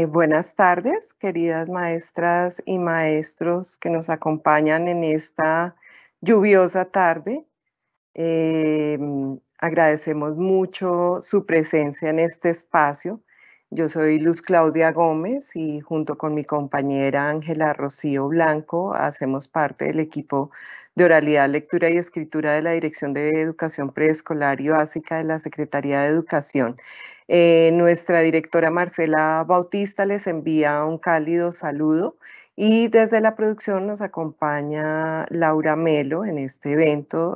Buenas tardes, queridas maestras y maestros que nos acompañan en esta lluviosa tarde. Agradecemos mucho su presencia en este espacio. Yo soy Luz Claudia Gómez y junto con mi compañera Ángela Rocío Blanco hacemos parte del equipo de oralidad, lectura y escritura de la Dirección de Educación Preescolar y Básica de la Secretaría de Educación. Nuestra directora Marcela Bautista les envía un cálido saludo y desde la producción nos acompaña Laura Melo en este evento.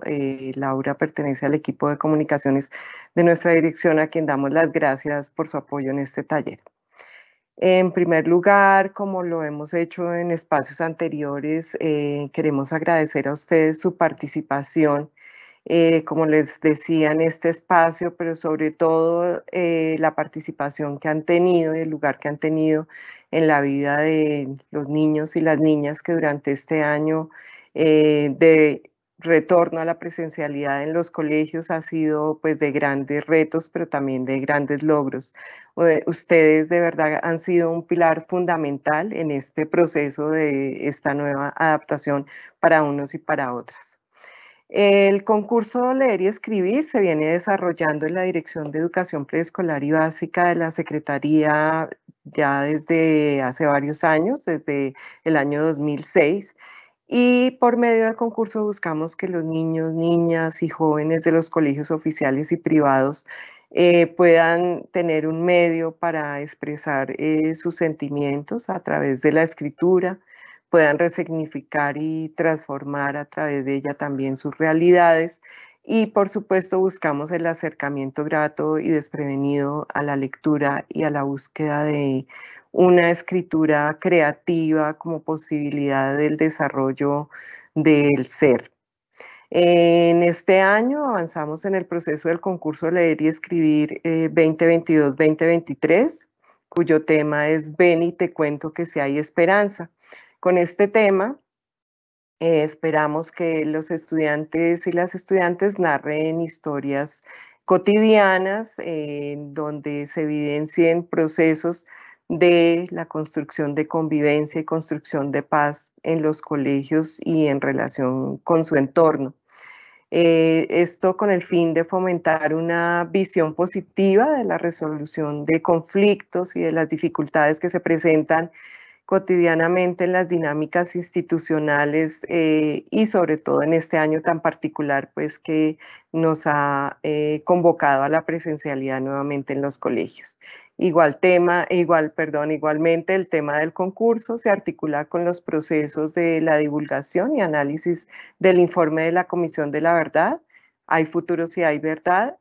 Laura pertenece al equipo de comunicaciones de nuestra dirección, a quien damos las gracias por su apoyo en este taller. En primer lugar, como lo hemos hecho en espacios anteriores, queremos agradecer a ustedes su participación, como les decía, en este espacio, pero sobre todo la participación que han tenido y el lugar que han tenido en la vida de los niños y las niñas que durante este año de retorno a la presencialidad en los colegios ha sido pues de grandes retos, pero también de grandes logros. Ustedes de verdad han sido un pilar fundamental en este proceso de esta nueva adaptación para unos y para otras. El concurso Leer y Escribir se viene desarrollando en la Dirección de Educación Preescolar y Básica de la Secretaría ya desde hace varios años, desde el año 2006. Y por medio del concurso buscamos que los niños, niñas y jóvenes de los colegios oficiales y privados puedan tener un medio para expresar sus sentimientos a través de la escritura, puedan resignificar y transformar a través de ella también sus realidades. Y por supuesto buscamos el acercamiento grato y desprevenido a la lectura y a la búsqueda de una escritura creativa como posibilidad del desarrollo del ser. En este año avanzamos en el proceso del concurso Leer y Escribir 2022-2023, cuyo tema es Ven y te cuento que si hay esperanza. Con este tema esperamos que los estudiantes y las estudiantes narren historias cotidianas donde se evidencien procesos de la construcción de convivencia y construcción de paz en los colegios y en relación con su entorno. Esto con el fin de fomentar una visión positiva de la resolución de conflictos y de las dificultades que se presentan cotidianamente en las dinámicas institucionales y sobre todo en este año tan particular, pues que nos ha convocado a la presencialidad nuevamente en los colegios. Igualmente el tema del concurso se articula con los procesos de la divulgación y análisis del informe de la Comisión de la Verdad. Hay futuro si hay verdad,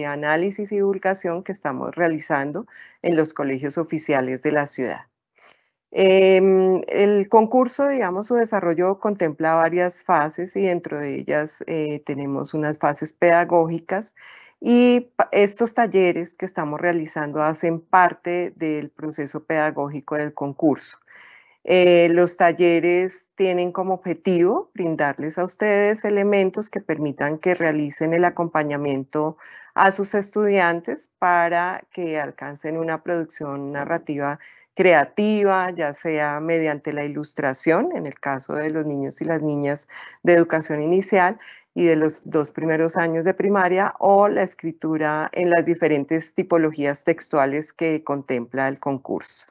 análisis y divulgación que estamos realizando en los colegios oficiales de la ciudad. El concurso, digamos, su desarrollo contempla varias fases y dentro de ellas tenemos unas fases pedagógicas y estos talleres que estamos realizando hacen parte del proceso pedagógico del concurso. Los talleres tienen como objetivo brindarles a ustedes elementos que permitan que realicen el acompañamiento a sus estudiantes para que alcancen una producción narrativa creativa, ya sea mediante la ilustración, en el caso de los niños y las niñas de educación inicial y de los 2 primeros años de primaria, o la escritura en las diferentes tipologías textuales que contempla el concurso.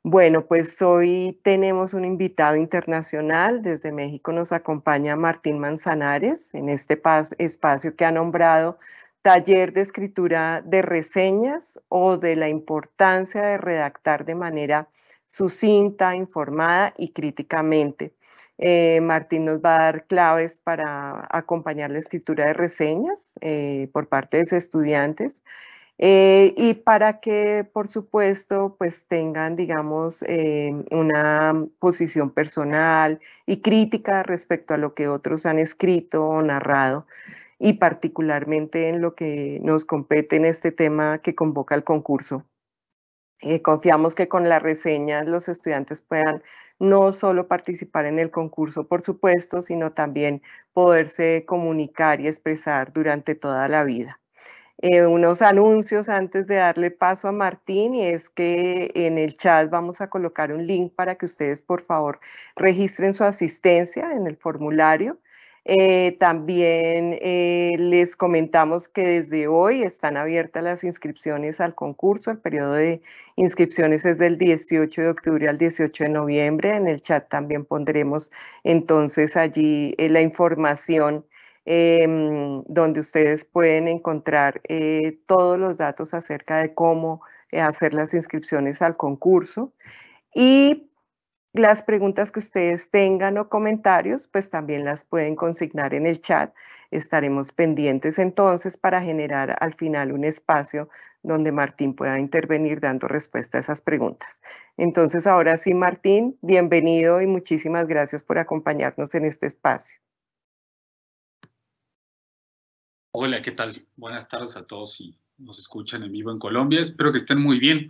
Bueno, pues hoy tenemos un invitado internacional. Desde México nos acompaña Martín Manzanares en este espacio que ha nombrado Taller de Escritura de Reseñas o de la importancia de redactar de manera sucinta, informada y críticamente. Martín nos va a dar claves para acompañar la escritura de reseñas por parte de sus estudiantes. Y para que, por supuesto, pues tengan, digamos, una posición personal y crítica respecto a lo que otros han escrito o narrado, y particularmente en lo que nos compete en este tema que convoca el concurso. Confiamos que con las reseñas los estudiantes puedan no solo participar en el concurso, por supuesto, sino también poderse comunicar y expresar durante toda la vida. Unos anuncios antes de darle paso a Martín, y es que en el chat vamos a colocar un link para que ustedes por favor registren su asistencia en el formulario. También les comentamos que desde hoy están abiertas las inscripciones al concurso. El periodo de inscripciones es del 18 de octubre al 18 de noviembre. En el chat también pondremos entonces allí la información donde ustedes pueden encontrar todos los datos acerca de cómo hacer las inscripciones al concurso. Y las preguntas que ustedes tengan o comentarios, pues también las pueden consignar en el chat. Estaremos pendientes entonces para generar al final un espacio donde Martín pueda intervenir dando respuesta a esas preguntas. Entonces, ahora sí, Martín, bienvenido y muchísimas gracias por acompañarnos en este espacio. Hola, ¿qué tal? Buenas tardes a todos y nos escuchan en vivo en Colombia. Espero que estén muy bien.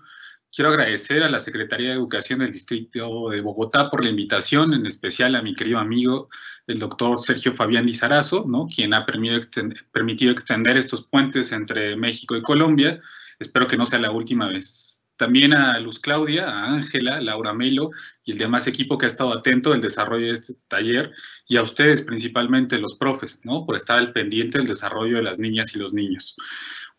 Quiero agradecer a la Secretaría de Educación del Distrito de Bogotá por la invitación, en especial a mi querido amigo, el doctor Sergio Fabián Lizarazo, ¿no?, quien ha permitido extender estos puentes entre México y Colombia. Espero que no sea la última vez. También a Luz Claudia, a Ángela, Laura Melo y el demás equipo que ha estado atento al desarrollo de este taller, y a ustedes, principalmente los profes, ¿no?, por estar al pendiente del desarrollo de las niñas y los niños.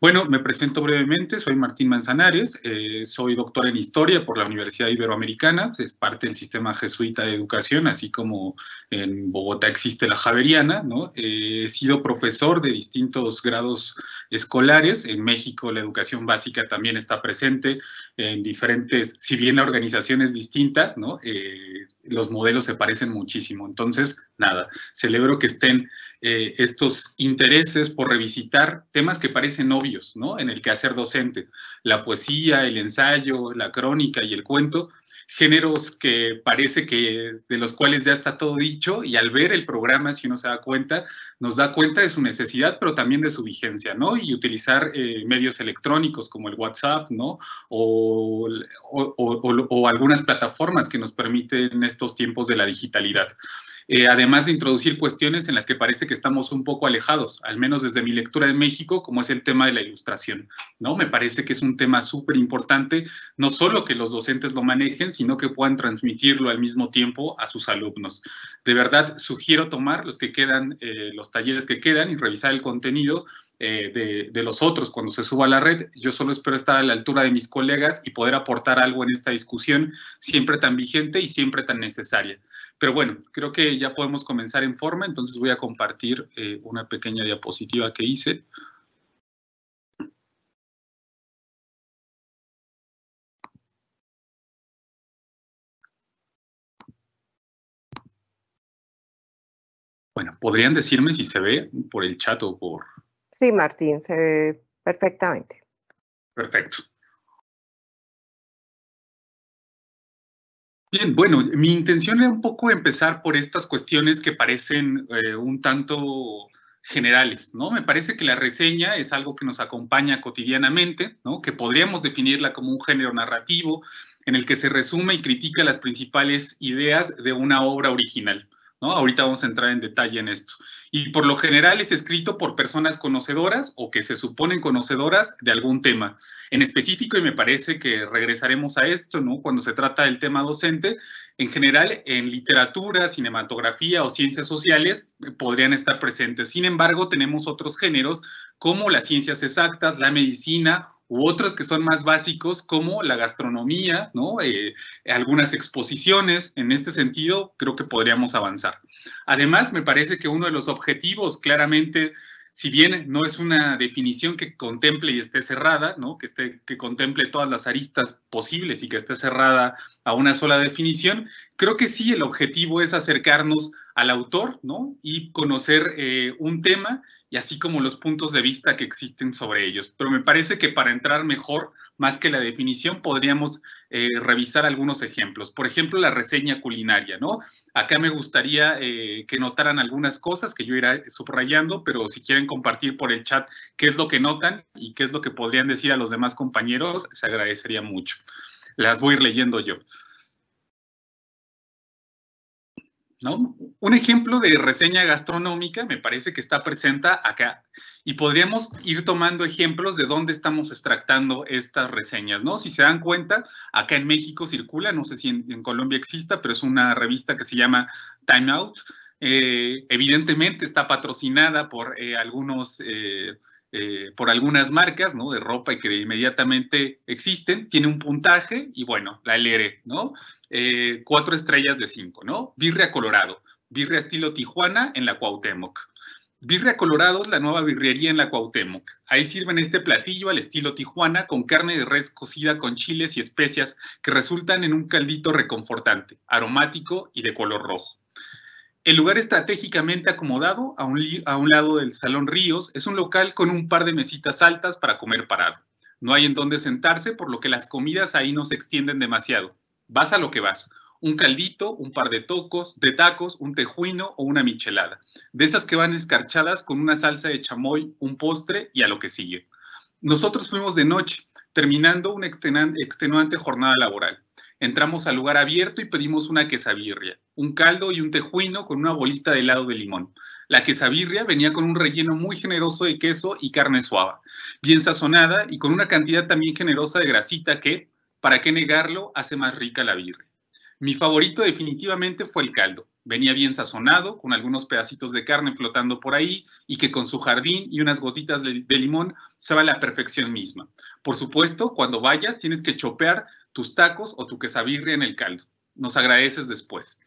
Bueno, me presento brevemente, soy Martín Manzanares, soy doctor en Historia por la Universidad Iberoamericana, es parte del sistema jesuita de educación, así como en Bogotá existe la Javeriana, ¿no? He sido profesor de distintos grados escolares. En México la educación básica también está presente en diferentes, si bien la organización es distinta, ¿no?, los modelos se parecen muchísimo. Entonces, nada, celebro que estén estos intereses por revisitar temas que parecen obvios, ¿no?, en el quehacer docente. La poesía, el ensayo, la crónica y el cuento, géneros que parece que de los cuales ya está todo dicho, y al ver el programa, si uno se da cuenta, nos da cuenta de su necesidad, pero también de su vigencia, ¿no? Y utilizar medios electrónicos como el WhatsApp, ¿no?, o algunas plataformas que nos permiten estos tiempos de la digitalidad. Además de introducir cuestiones en las que parece que estamos un poco alejados, al menos desde mi lectura en México, como es el tema de la ilustración, ¿no? Me parece que es un tema súper importante, no solo que los docentes lo manejen, sino que puedan transmitirlo al mismo tiempo a sus alumnos. De verdad, sugiero tomar los que quedan, los talleres que quedan, y revisar el contenido de los otros cuando se suba a la red. Yo solo espero estar a la altura de mis colegas y poder aportar algo en esta discusión siempre tan vigente y siempre tan necesaria. Pero bueno, creo que ya podemos comenzar en forma, entonces voy a compartir una pequeña diapositiva que hice. Bueno, ¿podrían decirme si se ve por el chat o por...? Sí, Martín, se ve perfectamente. Perfecto. Bien, bueno, mi intención era un poco empezar por estas cuestiones que parecen un tanto generales, ¿no? Me parece que la reseña es algo que nos acompaña cotidianamente, ¿no?, que podríamos definirla como un género narrativo en el que se resume y critica las principales ideas de una obra original, ¿no? Ahorita vamos a entrar en detalle en esto. Y por lo general es escrito por personas conocedoras o que se suponen conocedoras de algún tema en específico, y me parece que regresaremos a esto, ¿no?, cuando se trata del tema docente. En general, en literatura, cinematografía o ciencias sociales podrían estar presentes. Sin embargo, tenemos otros géneros como las ciencias exactas, la medicina, u otros que son más básicos como la gastronomía, ¿no?, algunas exposiciones. En este sentido, creo que podríamos avanzar. Además, me parece que uno de los objetivos claramente, si bien no es una definición que contemple y esté cerrada, ¿no?, que contemple todas las aristas posibles y que esté cerrada a una sola definición, creo que sí el objetivo es acercarnos al autor, ¿no?, y conocer un tema, y así como los puntos de vista que existen sobre ellos. Pero me parece que para entrar mejor, más que la definición, podríamos revisar algunos ejemplos. Por ejemplo, la reseña culinaria, ¿no? Acá me gustaría que notaran algunas cosas que yo iré subrayando, pero si quieren compartir por el chat qué es lo que notan y qué es lo que podrían decir a los demás compañeros, se agradecería mucho. Las voy a ir leyendo yo. ¿no? Un ejemplo de reseña gastronómica me parece que está presente acá y podríamos ir tomando ejemplos de dónde estamos extractando estas reseñas, ¿no? Si se dan cuenta, acá en México circula, no sé si en Colombia exista, pero es una revista que se llama Time Out. Evidentemente está patrocinada por por algunas marcas, ¿no? De ropa y que inmediatamente existen, tiene un puntaje y bueno, la leeré, ¿no? 4 estrellas de 5, ¿no? Birria Colorado, birria estilo Tijuana en la Cuauhtémoc. Birria Colorado es la nueva birrería en la Cuauhtémoc. Ahí sirven este platillo al estilo Tijuana con carne de res cocida con chiles y especias que resultan en un caldito reconfortante, aromático y de color rojo. El lugar estratégicamente acomodado a un lado del Salón Ríos es un local con un par de mesitas altas para comer parado. No hay en dónde sentarse, por lo que las comidas ahí no se extienden demasiado. Vas a lo que vas. Un caldito, un par de tacos, un tejuino o una michelada. De esas que van escarchadas con una salsa de chamoy, un postre y a lo que sigue. Nosotros fuimos de noche, terminando una extenuante jornada laboral. Entramos al lugar abierto y pedimos una quesabirria, un caldo y un tejuino con una bolita de helado de limón. La quesabirria venía con un relleno muy generoso de queso y carne suave, bien sazonada y con una cantidad también generosa de grasita que, para qué negarlo, hace más rica la birria. Mi favorito definitivamente fue el caldo. Venía bien sazonado, con algunos pedacitos de carne flotando por ahí y que con su jardín y unas gotitas de limón sabe a la perfección misma. Por supuesto, cuando vayas tienes que chopear tus tacos o tu quesabirria en el caldo. Nos agradeces después.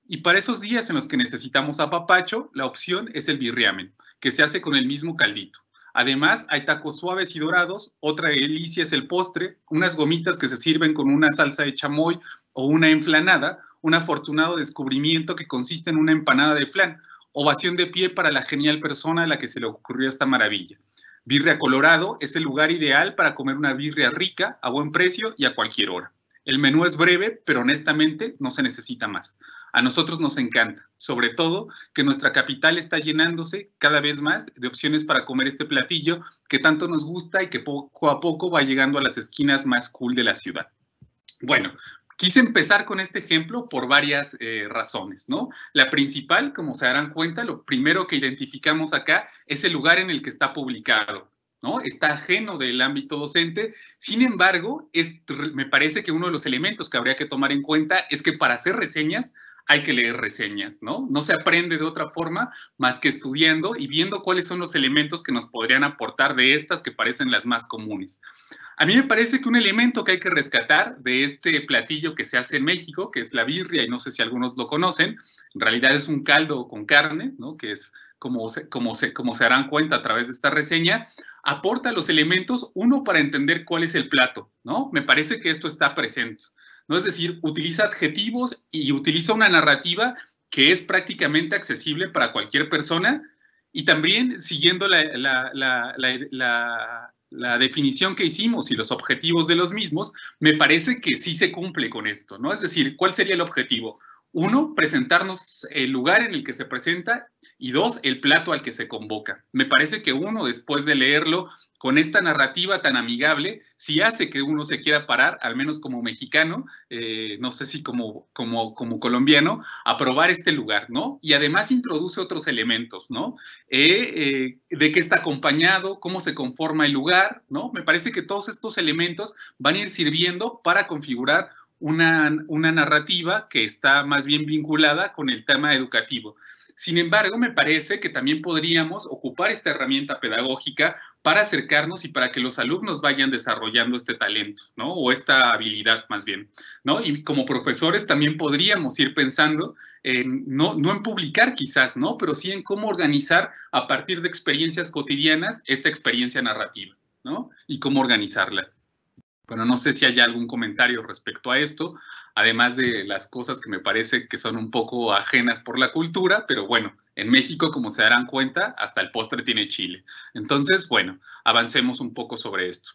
Y para esos días en los que necesitamos apapacho, la opción es el birriamen, que se hace con el mismo caldito. Además, hay tacos suaves y dorados, otra delicia es el postre, unas gomitas que se sirven con una salsa de chamoy o una enflanada, un afortunado descubrimiento que consiste en una empanada de flan. Ovación de pie para la genial persona a la que se le ocurrió esta maravilla. Birria Colorado es el lugar ideal para comer una birria rica, a buen precio y a cualquier hora. El menú es breve, pero honestamente no se necesita más. A nosotros nos encanta, sobre todo que nuestra capital está llenándose cada vez más de opciones para comer este platillo que tanto nos gusta y que poco a poco va llegando a las esquinas más cool de la ciudad. Bueno, quise empezar con este ejemplo por varias razones, ¿no? La principal, como se darán cuenta, lo primero que identificamos acá es el lugar en el que está publicado, ¿no? Está ajeno del ámbito docente. Sin embargo, me parece que uno de los elementos que habría que tomar en cuenta es que para hacer reseñas hay que leer reseñas, ¿no? No se aprende de otra forma más que estudiando y viendo cuáles son los elementos que nos podrían aportar de estas que parecen las más comunes. A mí me parece que un elemento que hay que rescatar de este platillo que se hace en México, que es la birria, y no sé si algunos lo conocen, en realidad es un caldo con carne, ¿no? Que es como se darán cuenta a través de esta reseña, aporta los elementos, uno, para entender cuál es el plato, ¿no? Me parece que esto está presente, ¿no? Es decir, utiliza adjetivos y utiliza una narrativa que es prácticamente accesible para cualquier persona y también siguiendo la definición que hicimos y los objetivos de los mismos, me parece que sí se cumple con esto, ¿no? Es decir, ¿cuál sería el objetivo? Uno, presentarnos el lugar en el que se presenta y dos, el plato al que se convoca. Me parece que uno, después de leerlo, con esta narrativa tan amigable, sí hace que uno se quiera parar, al menos como mexicano, no sé si como colombiano, a probar este lugar, ¿no? Y además introduce otros elementos, ¿no? De qué está acompañado, cómo se conforma el lugar, ¿no? Me parece que todos estos elementos van a ir sirviendo para configurar una narrativa que está más bien vinculada con el tema educativo. Sin embargo, me parece que también podríamos ocupar esta herramienta pedagógica para acercarnos y para que los alumnos vayan desarrollando este talento, ¿no? O esta habilidad más bien, ¿no? Y como profesores también podríamos ir pensando en, no en publicar quizás, ¿no? Pero sí en cómo organizar a partir de experiencias cotidianas esta experiencia narrativa, ¿no? Y cómo organizarla. Bueno, no sé si hay algún comentario respecto a esto, además de las cosas que me parece que son un poco ajenas por la cultura, pero bueno, en México, como se darán cuenta, hasta el postre tiene chile. Entonces, bueno, avancemos un poco sobre esto.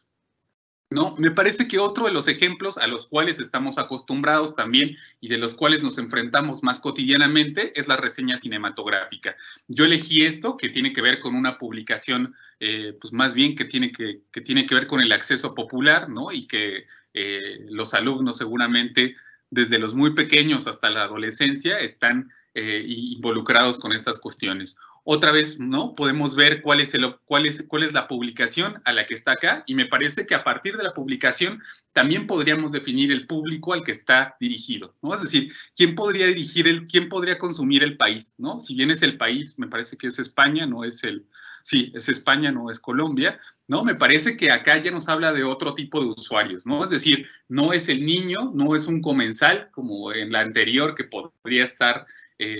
¿No? Me parece que otro de los ejemplos a los cuales estamos acostumbrados también y de los cuales nos enfrentamos más cotidianamente es la reseña cinematográfica. Yo elegí esto, que tiene que ver con una publicación, pues más bien que tiene que ver con el acceso popular, ¿no? Y que los alumnos seguramente desde los muy pequeños hasta la adolescencia están involucrados con estas cuestiones. Otra vez, ¿no? Podemos ver cuál es la publicación a la que está acá, y me parece que a partir de la publicación también podríamos definir el público al que está dirigido, ¿no? Es decir, quién podría consumir el país, ¿no? Si bien es el país, me parece que es España, no es es España, no es Colombia, ¿no? Me parece que acá ya nos habla de otro tipo de usuarios, ¿no? Es decir, no es el niño, no es un comensal, como en la anterior, que podría estar,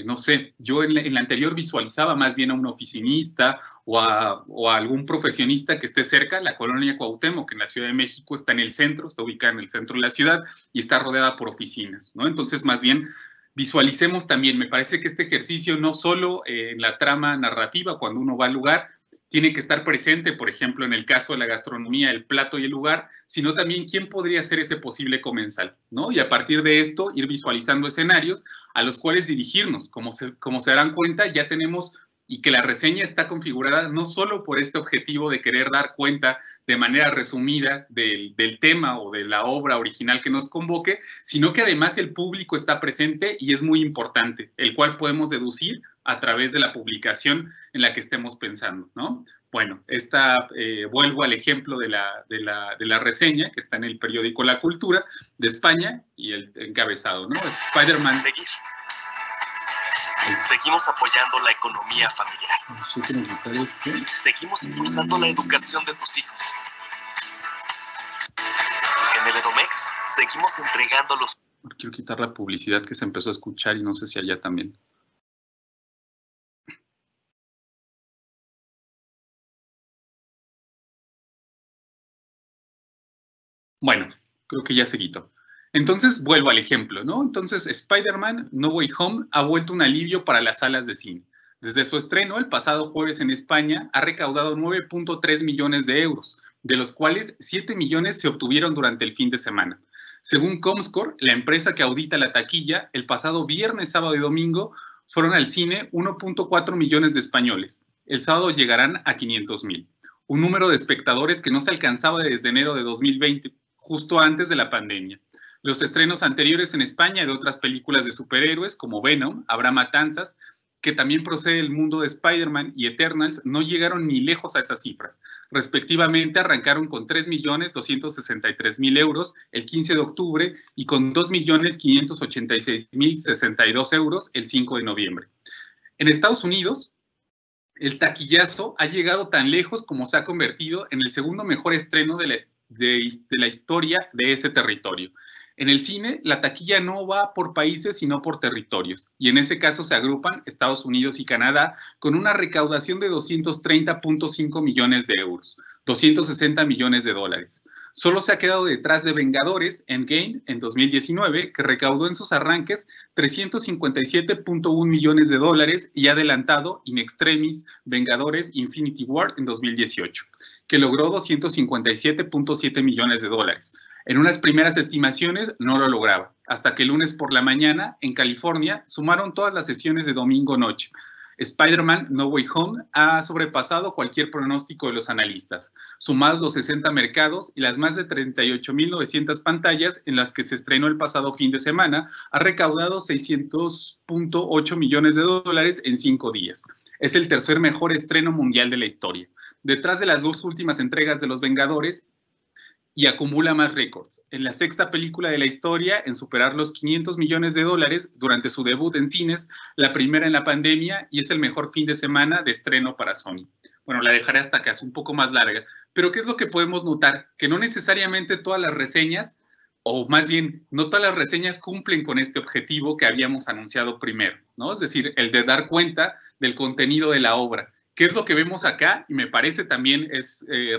no sé, yo en la anterior visualizaba más bien a un oficinista o a algún profesionista que esté cerca. La colonia Cuauhtémoc, que en la Ciudad de México está en el centro, está ubicada en el centro de la ciudad y está rodeada por oficinas, ¿no? Entonces, más bien, visualicemos también, me parece que este ejercicio no solo en la trama narrativa, cuando uno va al lugar, tiene que estar presente, por ejemplo, en el caso de la gastronomía, el plato y el lugar, sino también quién podría ser ese posible comensal, ¿no? Y a partir de esto, ir visualizando escenarios a los cuales dirigirnos. Como se darán cuenta, ya tenemos, y que la reseña está configurada no solo por este objetivo de querer dar cuenta de manera resumida del tema o de la obra original que nos convoque, sino que además el público está presente y es muy importante, el cual podemos deducir a través de la publicación en la que estemos pensando, ¿no? Bueno, vuelvo al ejemplo de la reseña que está en el periódico La Cultura de España y el encabezado, ¿no? Spider-Man. Seguimos apoyando la economía familiar. Seguimos impulsando la educación de tus hijos. En el Edomex seguimos entregando los... Quiero quitar la publicidad que se empezó a escuchar y no sé si allá también. Bueno, creo que ya se quitó. Entonces, vuelvo al ejemplo, ¿no? Entonces, Spider-Man No Way Home ha vuelto un alivio para las salas de cine. Desde su estreno, el pasado jueves en España, ha recaudado 9.3 millones de euros, de los cuales 7 millones se obtuvieron durante el fin de semana. Según Comscore, la empresa que audita la taquilla, el pasado viernes, sábado y domingo fueron al cine 1.4 millones de españoles. El sábado llegarán a 500,000. Un número de espectadores que no se alcanzaba desde enero de 2020, justo antes de la pandemia. Los estrenos anteriores en España de otras películas de superhéroes como Venom, Habrá Matanzas, que también procede del mundo de Spider-Man, y Eternals, no llegaron ni lejos a esas cifras. Respectivamente, arrancaron con 3.263.000 euros el 15 de octubre y con 2.586.062 euros el 5 de noviembre. En Estados Unidos, el taquillazo ha llegado tan lejos como se ha convertido en el segundo mejor estreno de la historia de ese territorio. En el cine, la taquilla no va por países, sino por territorios, y en ese caso se agrupan Estados Unidos y Canadá con una recaudación de 230.5 millones de euros, 260 millones de dólares. Solo se ha quedado detrás de Vengadores Endgame en 2019, que recaudó en sus arranques 357.1 millones de dólares, y ha adelantado In Extremis Vengadores Infinity War en 2018, que logró 257.7 millones de dólares. En unas primeras estimaciones no lo lograba, hasta que el lunes por la mañana, en California, sumaron todas las sesiones de domingo noche. Spider-Man No Way Home ha sobrepasado cualquier pronóstico de los analistas, sumados los 60 mercados y las más de 38.900 pantallas en las que se estrenó el pasado fin de semana, ha recaudado 600.8 millones de dólares en 5 días. Es el tercer mejor estreno mundial de la historia. Detrás de las dos últimas entregas de Los Vengadores, y acumula más récords. En la sexta película de la historia en superar los 500 millones de dólares durante su debut en cines, la primera en la pandemia, y es el mejor fin de semana de estreno para Sony. Bueno, la dejaré hasta acá, es un poco más larga. Pero ¿qué es lo que podemos notar? Que no necesariamente todas las reseñas, o más bien, no todas las reseñas cumplen con este objetivo que habíamos anunciado primero, ¿no? Es decir, el de dar cuenta del contenido de la obra. ¿Qué es lo que vemos acá? Y me parece también,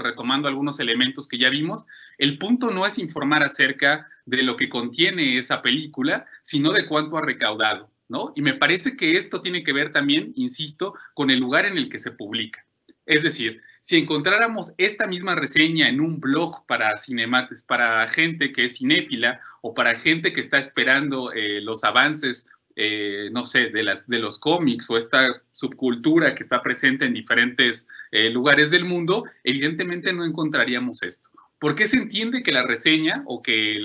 retomando algunos elementos que ya vimos, el punto no es informar acerca de lo que contiene esa película, sino de cuánto ha recaudado, ¿no? Y me parece que esto tiene que ver también, insisto, con el lugar en el que se publica. Es decir, si encontráramos esta misma reseña en un blog para gente que es cinéfila o para gente que está esperando los avances, no sé, de los cómics o esta subcultura que está presente en diferentes lugares del mundo, evidentemente no encontraríamos esto. ¿Por qué se entiende que la reseña o que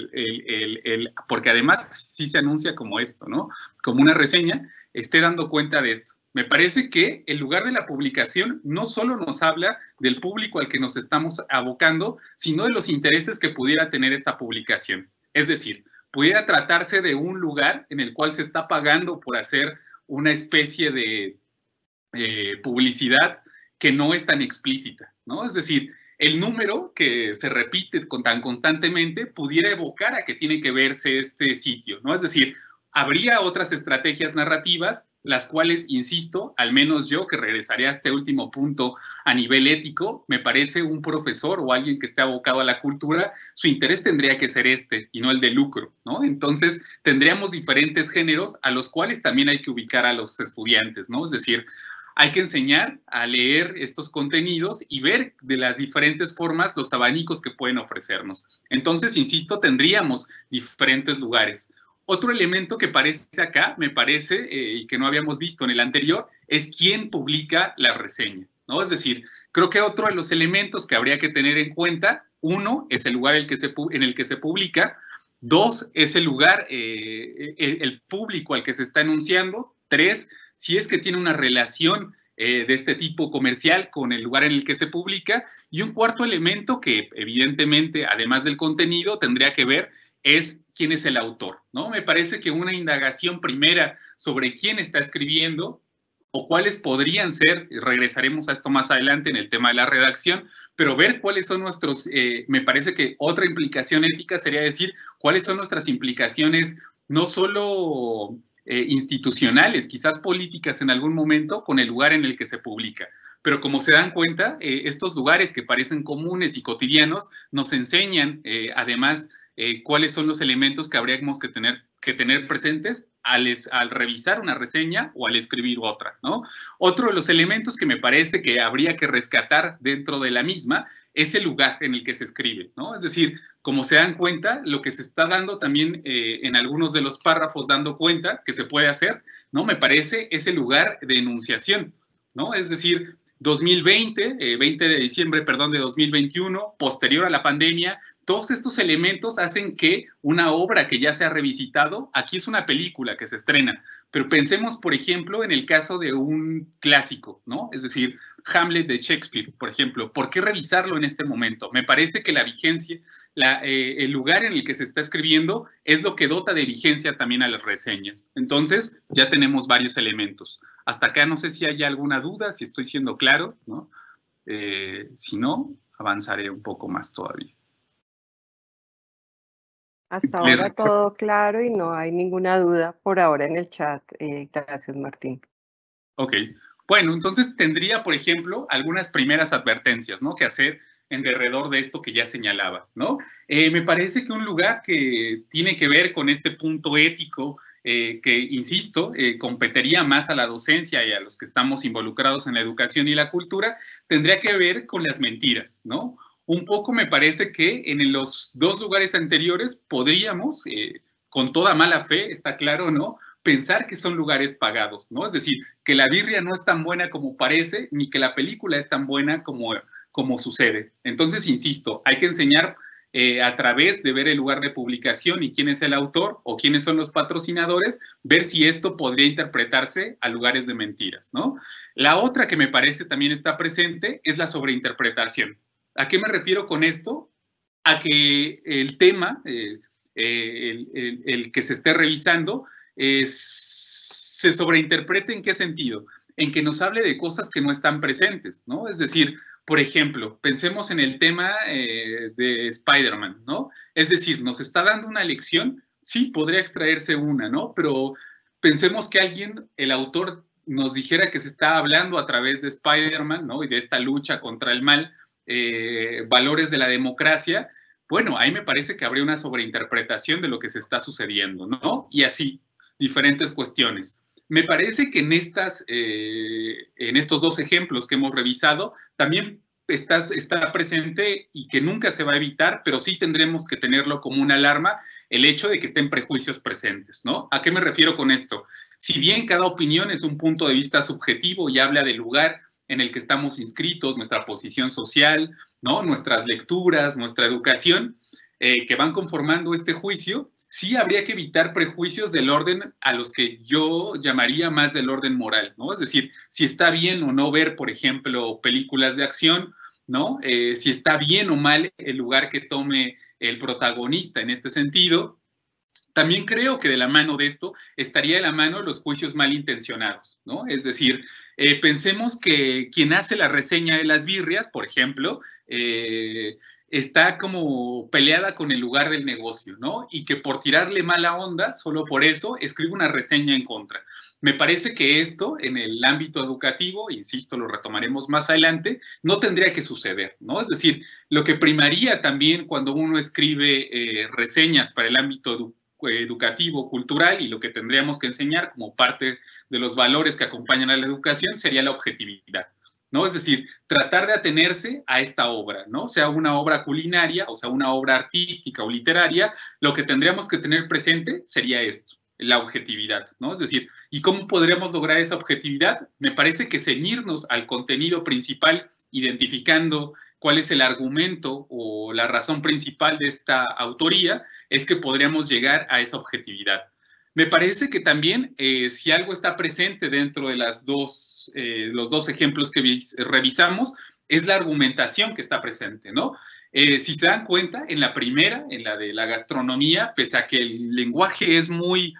porque además sí se anuncia como esto, ¿no? Como una reseña, esté dando cuenta de esto? Me parece que el lugar de la publicación no solo nos habla del público al que nos estamos abocando, sino de los intereses que pudiera tener esta publicación. Es decir, pudiera tratarse de un lugar en el cual se está pagando por hacer una especie de publicidad que no es tan explícita, ¿no? Es decir, el número que se repite tan constantemente pudiera evocar a que tiene que verse este sitio, ¿no? Es decir, habría otras estrategias narrativas, las cuales, insisto, al menos yo, que regresaré a este último punto a nivel ético, me parece un profesor o alguien que esté abocado a la cultura, su interés tendría que ser este y no el de lucro, ¿no? Entonces, tendríamos diferentes géneros a los cuales también hay que ubicar a los estudiantes, ¿no? Es decir, hay que enseñar a leer estos contenidos y ver de las diferentes formas los abanicos que pueden ofrecernos. Entonces, insisto, tendríamos diferentes lugares. Otro elemento que aparece acá, me parece, y que no habíamos visto en el anterior, es quién publica la reseña, ¿no? Es decir, creo que otro de los elementos que habría que tener en cuenta, uno, es el lugar en el que se publica, dos, es el lugar, el público al que se está anunciando, tres, si es que tiene una relación de este tipo comercial con el lugar en el que se publica, y un cuarto elemento que evidentemente, además del contenido, tendría que ver es quién es el autor, ¿no? Me parece que una indagación primera sobre quién está escribiendo o cuáles podrían ser, regresaremos a esto más adelante en el tema de la redacción, pero ver cuáles son nuestros, me parece que otra implicación ética sería decir cuáles son nuestras implicaciones no solo institucionales, quizás políticas en algún momento, con el lugar en el que se publica. Pero como se dan cuenta, estos lugares que parecen comunes y cotidianos nos enseñan, además, cuáles son los elementos que habríamos que tener presentes al revisar una reseña o al escribir otra, ¿no? Otro de los elementos que me parece que habría que rescatar dentro de la misma es el lugar en el que se escribe, ¿no? Es decir, como se dan cuenta, lo que se está dando también en algunos de los párrafos dando cuenta que se puede hacer, ¿no? Me parece ese lugar de enunciación, ¿no? Es decir, 2020, 20 de diciembre, perdón, de 2021, posterior a la pandemia, todos estos elementos hacen que una obra que ya se ha revisitado, aquí es una película que se estrena, pero pensemos, por ejemplo, en el caso de un clásico, ¿no? Es decir, Hamlet de Shakespeare, por ejemplo. ¿Por qué revisarlo en este momento? Me parece que la vigencia, el lugar en el que se está escribiendo es lo que dota de vigencia también a las reseñas. Entonces, ya tenemos varios elementos. Hasta acá no sé si hay alguna duda, si estoy siendo claro, ¿no? Si no, avanzaré un poco más todavía. Hasta ahora todo claro y no hay ninguna duda por ahora en el chat. Gracias, Martín. Ok. Bueno, entonces tendría, por ejemplo, algunas primeras advertencias, ¿no? Que hacer en derredor de esto que ya señalaba, ¿no? Me parece que un lugar que tiene que ver con este punto ético, que, insisto, competiría más a la docencia y a los que estamos involucrados en la educación y la cultura, tendría que ver con las mentiras, ¿no? Un poco me parece que en los dos lugares anteriores podríamos, con toda mala fe, está claro, ¿no?, pensar que son lugares pagados, ¿no? Es decir, que la birria no es tan buena como parece, ni que la película es tan buena como sucede. Entonces, insisto, hay que enseñar a través de ver el lugar de publicación y quién es el autor o quiénes son los patrocinadores, ver si esto podría interpretarse a lugares de mentiras, ¿no? La otra que me parece también está presente es la sobreinterpretación. ¿A qué me refiero con esto? A que el tema, el que se esté revisando, se sobreinterprete. ¿En qué sentido? En que nos hable de cosas que no están presentes, ¿no? Es decir, por ejemplo, pensemos en el tema de Spider-Man, ¿no? Es decir, nos está dando una lección, sí, podría extraerse una, ¿no? Pero pensemos que alguien, el autor, nos dijera que se está hablando a través de Spider-Man, ¿no? Y de esta lucha contra el mal, valores de la democracia. Bueno, ahí me parece que habría una sobreinterpretación de lo que se está sucediendo, ¿no? Y así, diferentes cuestiones. Me parece que en estos dos ejemplos que hemos revisado, también está presente y que nunca se va a evitar, pero sí tendremos que tenerlo como una alarma, el hecho de que estén prejuicios presentes, ¿no? ¿A qué me refiero con esto? Si bien cada opinión es un punto de vista subjetivo y habla del lugar en el que estamos inscritos, nuestra posición social, ¿no? Nuestras lecturas, nuestra educación, que van conformando este juicio, sí habría que evitar prejuicios del orden a los que yo llamaría más del orden moral, ¿no? Es decir, si está bien o no ver, por ejemplo, películas de acción, ¿no? Si está bien o mal el lugar que tome el protagonista en este sentido. También creo que de la mano de esto estaría de la mano los juicios malintencionados, ¿no? Es decir, pensemos que quien hace la reseña de las birrias, por ejemplo, está como peleada con el lugar del negocio, ¿no? Y que por tirarle mala onda, solo por eso, escribe una reseña en contra. Me parece que esto, en el ámbito educativo, insisto, lo retomaremos más adelante, no tendría que suceder, ¿no? Es decir, lo que primaría también cuando uno escribe reseñas para el ámbito educativo, cultural, y lo que tendríamos que enseñar como parte de los valores que acompañan a la educación sería la objetividad, ¿no? Es decir, tratar de atenerse a esta obra, ¿no? Sea una obra culinaria, o sea, una obra artística o literaria, lo que tendríamos que tener presente sería esto, la objetividad, ¿no? Es decir, ¿y cómo podríamos lograr esa objetividad? Me parece que ceñirnos al contenido principal, identificando cuál es el argumento o la razón principal de esta autoría, es que podríamos llegar a esa objetividad. Me parece que también, si algo está presente dentro de los dos ejemplos que revisamos, es la argumentación que está presente, ¿no? Si se dan cuenta, en la primera, en la de la gastronomía, pese a que el lenguaje es muy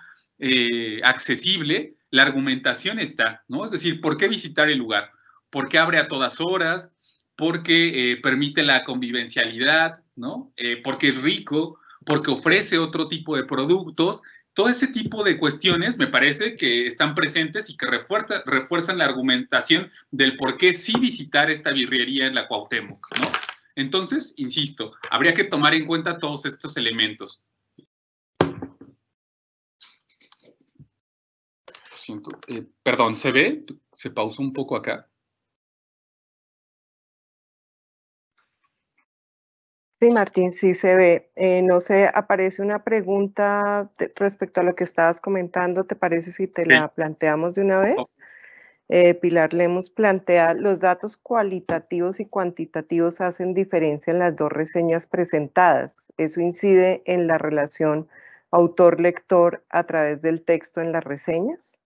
accesible, la argumentación está, ¿no? Es decir, ¿por qué visitar el lugar? ¿Por qué abre a todas horas? Porque permite la convivencialidad, ¿no? Porque es rico, porque ofrece otro tipo de productos. Todo ese tipo de cuestiones me parece que están presentes y que refuerzan la argumentación del por qué sí visitar esta birrería en la Cuauhtémoc, ¿no? Entonces, insisto, habría que tomar en cuenta todos estos elementos. Perdón, ¿se ve? ¿Se pausó un poco acá? Sí, Martín, sí se ve. No sé, aparece una pregunta respecto a lo que estabas comentando. ¿Te parece si te la planteamos de una vez? Pilar Lemus plantea, ¿los datos cualitativos y cuantitativos hacen diferencia en las dos reseñas presentadas? ¿Eso incide en la relación autor-lector a través del texto en las reseñas?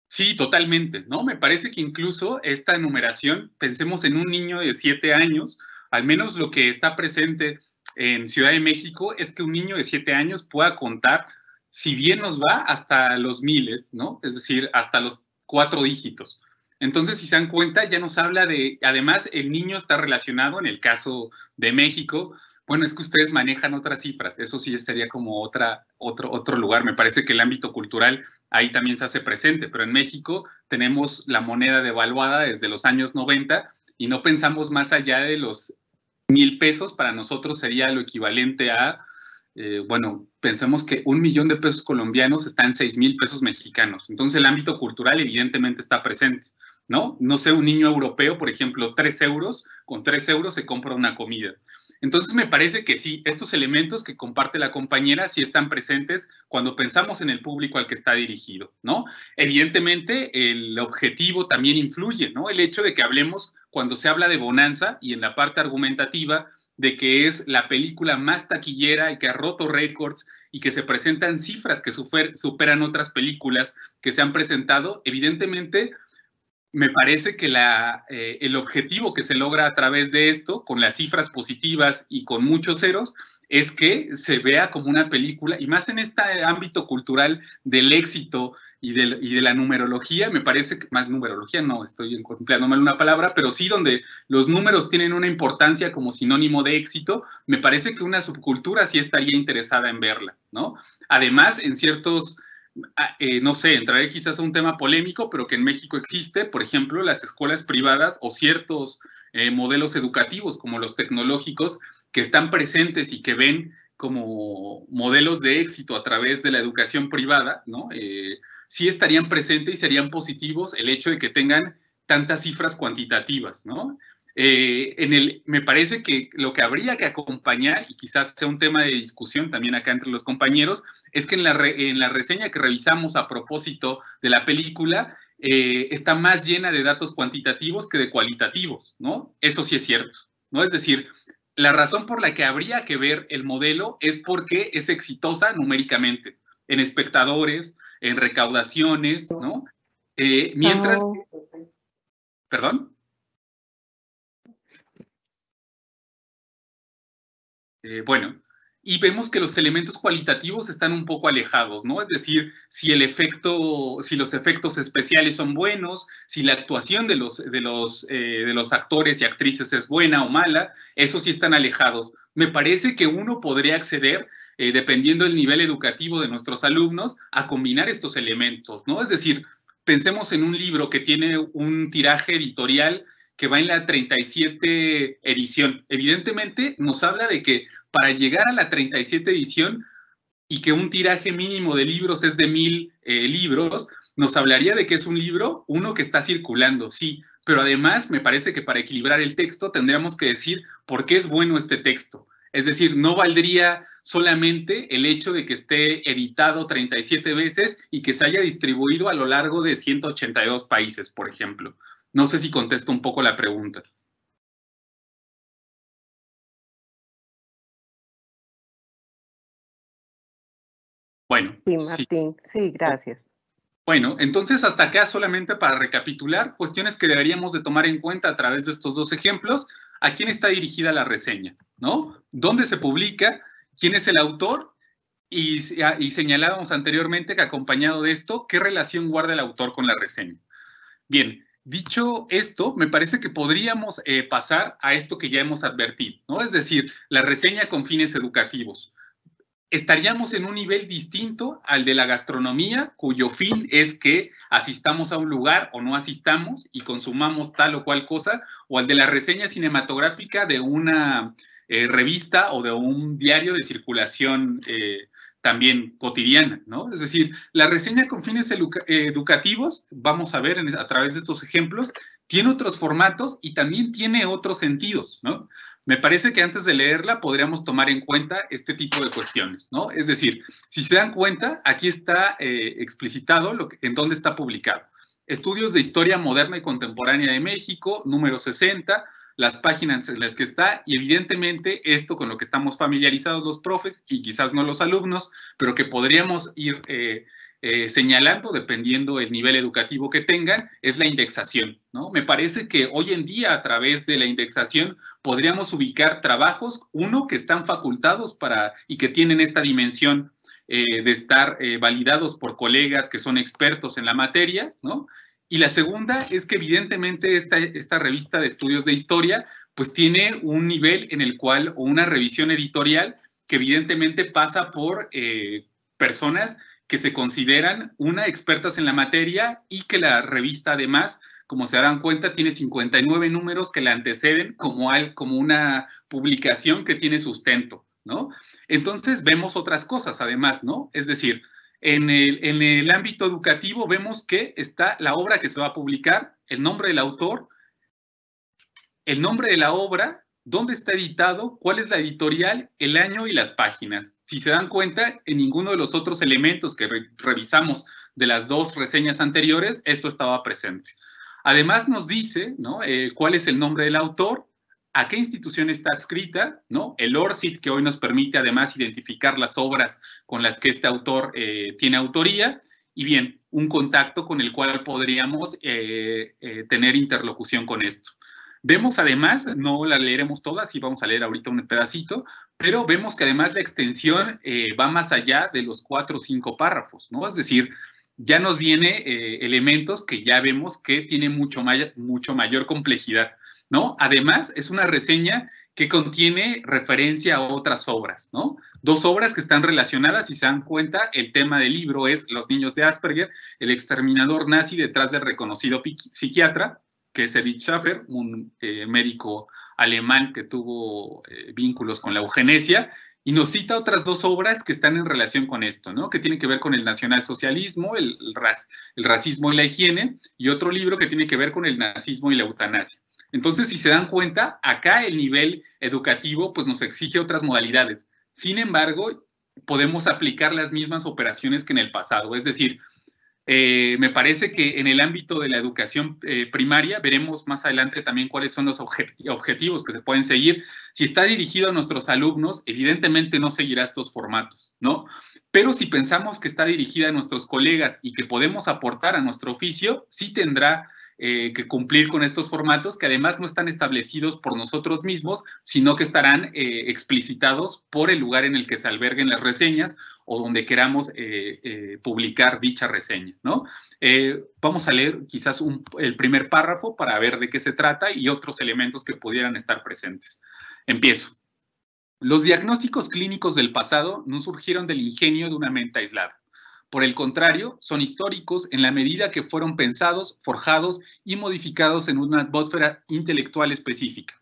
Sí, totalmente, ¿no? Me parece que incluso esta enumeración, pensemos en un niño de 7 años, al menos lo que está presente en Ciudad de México es que un niño de 7 años pueda contar, si bien nos va, hasta los miles, ¿no? Es decir, hasta los 4 dígitos. Entonces, si se dan cuenta, ya nos habla de, además, el niño está relacionado, en el caso de México, bueno, es que ustedes manejan otras cifras, eso sí sería como otro lugar. Me parece que el ámbito cultural ahí también se hace presente, pero en México tenemos la moneda devaluada desde los años 90 y no pensamos más allá de los 1,000 pesos. Para nosotros sería lo equivalente a, bueno, pensemos que 1,000,000 de pesos colombianos está en 6,000 pesos mexicanos. Entonces el ámbito cultural evidentemente está presente, ¿no? No sé, un niño europeo, por ejemplo, 3 euros, con 3 euros se compra una comida. Entonces me parece que sí, estos elementos que comparte la compañera sí están presentes cuando pensamos en el público al que está dirigido, ¿no? Evidentemente el objetivo también influye, ¿no? El hecho de que hablemos, cuando se habla de Bonanza y en la parte argumentativa, de que es la película más taquillera y que ha roto récords y que se presentan cifras que superan otras películas que se han presentado, evidentemente me parece que el objetivo que se logra a través de esto, con las cifras positivas y con muchos ceros, es que se vea como una película, y más en este ámbito cultural del éxito y de la numerología, me parece que, más numerología no, estoy empleando mal una palabra, pero sí donde los números tienen una importancia como sinónimo de éxito, me parece que una subcultura sí estaría interesada en verla, ¿no? Además, en ciertos... no sé, entraré quizás a un tema polémico, pero que en México existe, por ejemplo, las escuelas privadas o ciertos modelos educativos como los tecnológicos que están presentes y que ven como modelos de éxito a través de la educación privada, ¿no? Sí estarían presentes y serían positivos el hecho de que tengan tantas cifras cuantitativas, ¿no? Me parece que lo que habría que acompañar, y quizás sea un tema de discusión también acá entre los compañeros, es que en la reseña que revisamos a propósito de la película, está más llena de datos cuantitativos que de cualitativos, ¿no? Eso sí es cierto, ¿no? Es decir, la razón por la que habría que ver el modelo es porque es exitosa numéricamente, en espectadores, en recaudaciones, ¿no? Mientras... ¿Perdón? Bueno, y vemos que los elementos cualitativos están un poco alejados, ¿no? Es decir, si los efectos especiales son buenos, si la actuación de los actores y actrices es buena o mala, esos sí están alejados. Me parece que uno podría acceder, dependiendo del nivel educativo de nuestros alumnos, a combinar estos elementos, ¿no? Es decir, pensemos en un libro que tiene un tiraje editorial que va en la 37 edición. Evidentemente nos habla de que para llegar a la 37 edición y que un tiraje mínimo de libros es de 1000 libros, nos hablaría de que es un libro, uno que está circulando, sí, pero además me parece que para equilibrar el texto tendríamos que decir por qué es bueno este texto. Es decir, no valdría solamente el hecho de que esté editado 37 veces y que se haya distribuido a lo largo de 182 países, por ejemplo. No sé si contesto un poco la pregunta. Bueno. Sí, Martín. Sí, gracias. Bueno, entonces hasta acá solamente para recapitular, cuestiones que deberíamos de tomar en cuenta a través de estos dos ejemplos. ¿A quién está dirigida la reseña? ¿No? ¿Dónde se publica? ¿Quién es el autor? Y señalábamos anteriormente que acompañado de esto, ¿qué relación guarda el autor con la reseña? Bien. Dicho esto, me parece que podríamos pasar a esto que ya hemos advertido, ¿no? Es decir, la reseña con fines educativos. Estaríamos en un nivel distinto al de la gastronomía, cuyo fin es que asistamos a un lugar o no asistamos y consumamos tal o cual cosa, o al de la reseña cinematográfica de una revista o de un diario de circulación también cotidiana, ¿no? Es decir, la reseña con fines educativos, vamos a ver a través de estos ejemplos, tiene otros formatos y también tiene otros sentidos, ¿no? Me parece que antes de leerla podríamos tomar en cuenta este tipo de cuestiones, ¿no? Es decir, si se dan cuenta, aquí está explicitado en dónde está publicado. Estudios de Historia Moderna y Contemporánea de México, número 60, las páginas en las que está, y evidentemente esto con lo que estamos familiarizados los profes y quizás no los alumnos, pero que podríamos ir señalando, dependiendo del nivel educativo que tengan, es la indexación, ¿no? Me parece que hoy en día, a través de la indexación, podríamos ubicar trabajos, uno, que están facultados y que tienen esta dimensión de estar validados por colegas que son expertos en la materia, ¿no? Y la segunda es que evidentemente esta revista de estudios de historia pues tiene un nivel en el cual, o una revisión editorial que evidentemente pasa por personas que se consideran expertas en la materia y que la revista además, como se darán cuenta, tiene 59 números que la anteceden como una publicación que tiene sustento, ¿no? Entonces vemos otras cosas además, ¿no? Es decir, en el ámbito educativo vemos que está la obra que se va a publicar, el nombre del autor, el nombre de la obra, dónde está editado, cuál es la editorial, el año y las páginas. Si se dan cuenta, en ninguno de los otros elementos que revisamos de las dos reseñas anteriores, esto estaba presente. Además nos dice, ¿no? Cuál es el nombre del autor, a qué institución está adscrita, ¿no? El ORCID, que hoy nos permite además identificar las obras con las que este autor tiene autoría, y bien, un contacto con el cual podríamos tener interlocución con esto. Vemos además, no la leeremos todas, y vamos a leer ahorita un pedacito, pero vemos que además la extensión va más allá de los 4 o 5 párrafos, ¿no? Es decir, ya nos viene elementos que ya vemos que tienen mucho mayor complejidad, ¿no? Además, es una reseña que contiene referencia a otras obras, ¿no? 2 obras que están relacionadas, si se dan cuenta, el tema del libro es Los niños de Asperger, el exterminador nazi detrás del reconocido psiquiatra, que es Edith Schaffer, un médico alemán que tuvo vínculos con la eugenesia, y nos cita otras 2 obras que están en relación con esto, ¿no? Que tienen que ver con el nacionalsocialismo, el racismo y la higiene, y otro libro que tiene que ver con el nazismo y la eutanasia. Entonces, si se dan cuenta, acá el nivel educativo pues nos exige otras modalidades. Sin embargo, podemos aplicar las mismas operaciones que en el pasado, es decir, Me parece que en el ámbito de la educación primaria veremos más adelante también cuáles son los objetivos que se pueden seguir. Si está dirigido a nuestros alumnos, evidentemente no seguirá estos formatos, ¿no? Pero si pensamos que está dirigida a nuestros colegas y que podemos aportar a nuestro oficio, sí tendrá que cumplir con estos formatos que además no están establecidos por nosotros mismos, sino que estarán explicitados por el lugar en el que se alberguen las reseñas o donde queramos publicar dicha reseña, ¿no? Vamos a leer quizás el primer párrafo para ver de qué se trata y otros elementos que pudieran estar presentes. Empiezo. Los diagnósticos clínicos del pasado no surgieron del ingenio de una mente aislada. Por el contrario, son históricos en la medida que fueron pensados, forjados y modificados en una atmósfera intelectual específica.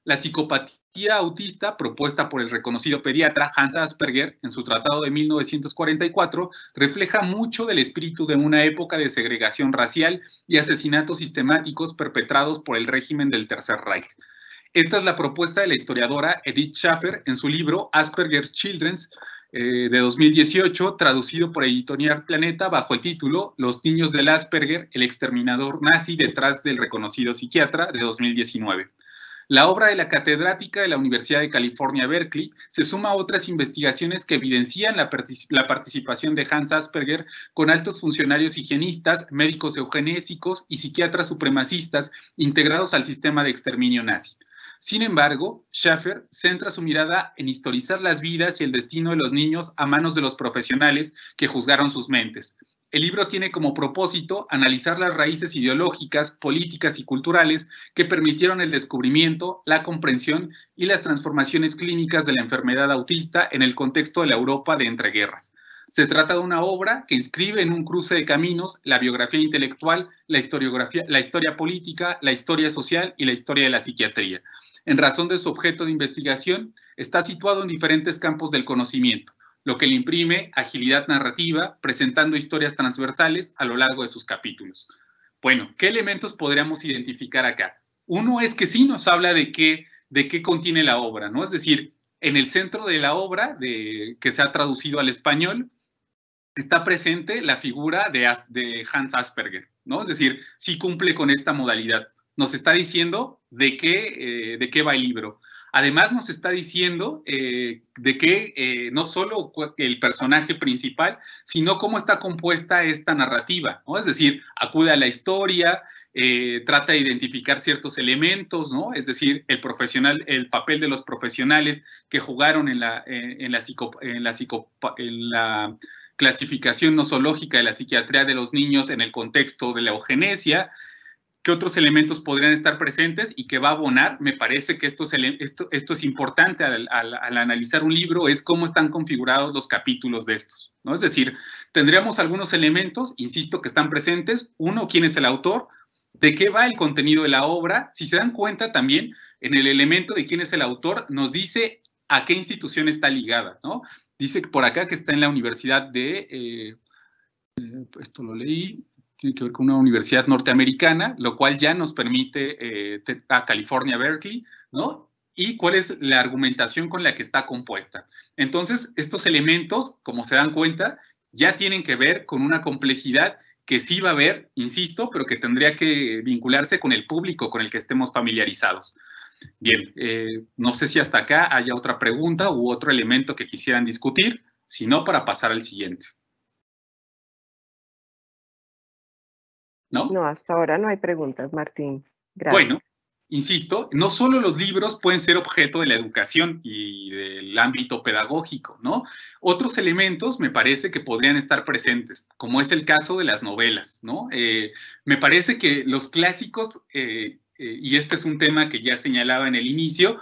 La psicopatía autista, propuesta por el reconocido pediatra Hans Asperger en su tratado de 1944, refleja mucho del espíritu de una época de segregación racial y asesinatos sistemáticos perpetrados por el régimen del Tercer Reich. Esta es la propuesta de la historiadora Edith Schaeffer en su libro Asperger's Children, de 2018, traducido por Editorial Planeta bajo el título Los niños del Asperger, el exterminador nazi detrás del reconocido psiquiatra, de 2019. La obra de la catedrática de la Universidad de California, Berkeley, se suma a otras investigaciones que evidencian la participación de Hans Asperger con altos funcionarios higienistas, médicos eugenésicos y psiquiatras supremacistas integrados al sistema de exterminio nazi. Sin embargo, Schaeffer centra su mirada en historizar las vidas y el destino de los niños a manos de los profesionales que juzgaron sus mentes. El libro tiene como propósito analizar las raíces ideológicas, políticas y culturales que permitieron el descubrimiento, la comprensión y las transformaciones clínicas de la enfermedad autista en el contexto de la Europa de entreguerras. Se trata de una obra que inscribe en un cruce de caminos la biografía intelectual, la historia política, la historia social y la historia de la psiquiatría. En razón de su objeto de investigación, está situado en diferentes campos del conocimiento, lo que le imprime agilidad narrativa, presentando historias transversales a lo largo de sus capítulos. Bueno, ¿qué elementos podríamos identificar acá? Uno es que sí nos habla de qué contiene la obra, ¿no? Es decir, en el centro de la obra, que se ha traducido al español, está presente la figura de Hans Asperger, ¿no? Es decir, sí cumple con esta modalidad. Nos está diciendo de qué va el libro. Además, nos está diciendo de qué no solo el personaje principal, sino cómo está compuesta esta narrativa, ¿no? Es decir, acude a la historia, trata de identificar ciertos elementos, ¿no? Es decir, el papel de los profesionales que jugaron en la clasificación nosológica de la psiquiatría de los niños en el contexto de la eugenesia. ¿Qué otros elementos podrían estar presentes y que va a abonar? Me parece que esto es importante al analizar un libro, es cómo están configurados los capítulos de estos, ¿no? Es decir, tendríamos algunos elementos, insisto, que están presentes. Uno, ¿quién es el autor? ¿De qué va el contenido de la obra? Si se dan cuenta también, en el elemento de quién es el autor, nos dice a qué institución está ligada, ¿no? Dice por acá que está en la Universidad de... esto lo leí... tiene que ver con una universidad norteamericana, lo cual ya nos permite a California, Berkeley, ¿no? Y cuál es la argumentación con la que está compuesta. Entonces, estos elementos, como se dan cuenta, ya tienen que ver con una complejidad que sí va a haber, insisto, pero que tendría que vincularse con el público con el que estemos familiarizados. Bien, no sé si hasta acá haya otra pregunta u otro elemento que quisieran discutir, si no, para pasar al siguiente. ¿No? No, hasta ahora no hay preguntas, Martín. Gracias. Bueno, insisto, no solo los libros pueden ser objeto de la educación y del ámbito pedagógico, ¿no? Otros elementos me parece que podrían estar presentes, como es el caso de las novelas, ¿no? Me parece que los clásicos, y este es un tema que ya señalaba en el inicio,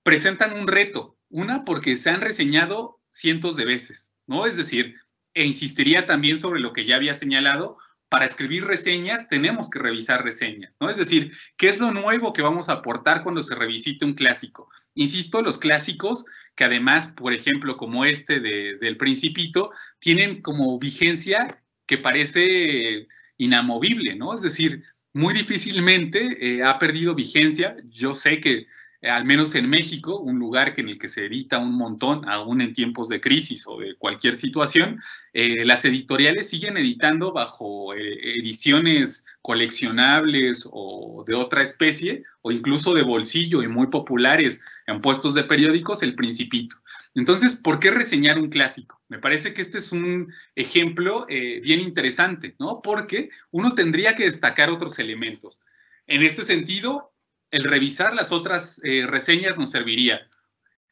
presentan un reto. Una, porque se han reseñado cientos de veces, ¿no? Es decir, e insistiría también sobre lo que ya había señalado, para escribir reseñas tenemos que revisar reseñas, ¿no? Es decir, ¿qué es lo nuevo que vamos a aportar cuando se revisite un clásico? Insisto, los clásicos, que además, por ejemplo, como este del Principito, tienen como vigencia que parece inamovible, ¿no? Es decir, muy difícilmente ha perdido vigencia. Yo sé que al menos en México, un lugar en el que se edita un montón, aún en tiempos de crisis o de cualquier situación, las editoriales siguen editando bajo ediciones coleccionables o de otra especie, o incluso de bolsillo y muy populares en puestos de periódicos, El Principito. Entonces, ¿por qué reseñar un clásico? Me parece que este es un ejemplo bien interesante, ¿no? Porque uno tendría que destacar otros elementos. En este sentido, el revisar las otras reseñas nos serviría.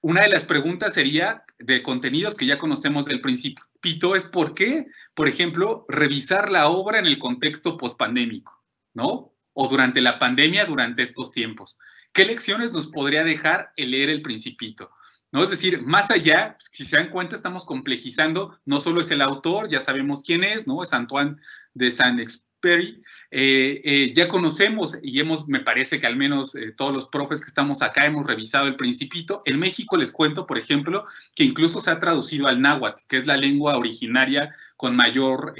Una de las preguntas sería, de contenidos que ya conocemos del Principito, es por qué, por ejemplo, revisar la obra en el contexto pospandémico, ¿no? O durante la pandemia, durante estos tiempos. ¿Qué lecciones nos podría dejar el leer El Principito? ¿No? Es decir, más allá, si se dan cuenta, estamos complejizando, no solo es el autor, ya sabemos quién es, ¿no? Es Antoine de Saint-Exupéry. Ya conocemos y me parece que al menos todos los profes que estamos acá hemos revisado El Principito. En México les cuento, por ejemplo, que incluso se ha traducido al náhuatl, que es la lengua originaria con mayor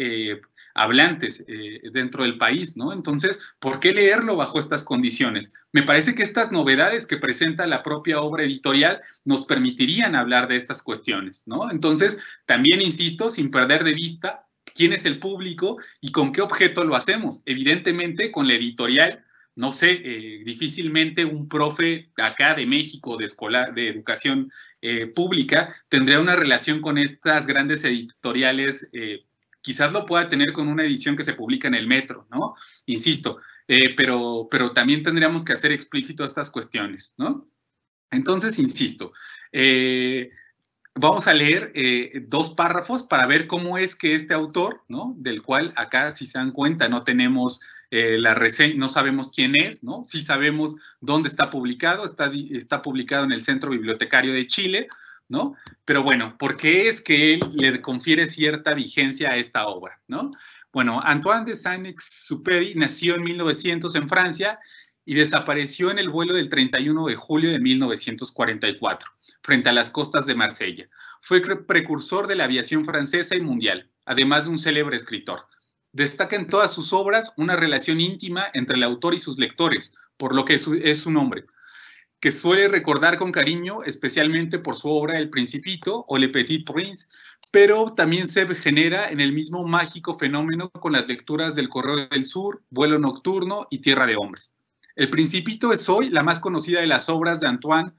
hablantes dentro del país, ¿no? Entonces, ¿por qué leerlo bajo estas condiciones? Me parece que estas novedades que presenta la propia obra editorial nos permitirían hablar de estas cuestiones, ¿no? Entonces, también insisto, sin perder de vista quién es el público y con qué objeto lo hacemos. Evidentemente, con la editorial, no sé, difícilmente un profe acá de México, de educación pública, tendría una relación con estas grandes editoriales. Quizás lo pueda tener con una edición que se publica en el Metro, ¿no? Insisto, pero también tendríamos que hacer explícito estas cuestiones, ¿no? Entonces, insisto, vamos a leer 2 párrafos para ver cómo es que este autor, ¿no? Del cual acá, si se dan cuenta, no tenemos la reseña, no sabemos quién es, ¿no? Sí sabemos dónde está publicado, está publicado en el Centro Bibliotecario de Chile, ¿no? Pero bueno, ¿por qué es que él le confiere cierta vigencia a esta obra, ¿no? Bueno, Antoine de Saint-Exupéry nació en 1900 en Francia y desapareció en el vuelo del 31 de julio de 1944, frente a las costas de Marsella. Fue precursor de la aviación francesa y mundial, además de un célebre escritor. Destaca en todas sus obras una relación íntima entre el autor y sus lectores, por lo que es su nombre, que suele recordar con cariño, especialmente por su obra El Principito o Le Petit Prince, pero también se genera en el mismo mágico fenómeno con las lecturas del Correo del Sur, Vuelo Nocturno y Tierra de Hombres. El Principito es hoy la más conocida de las obras de Antoine,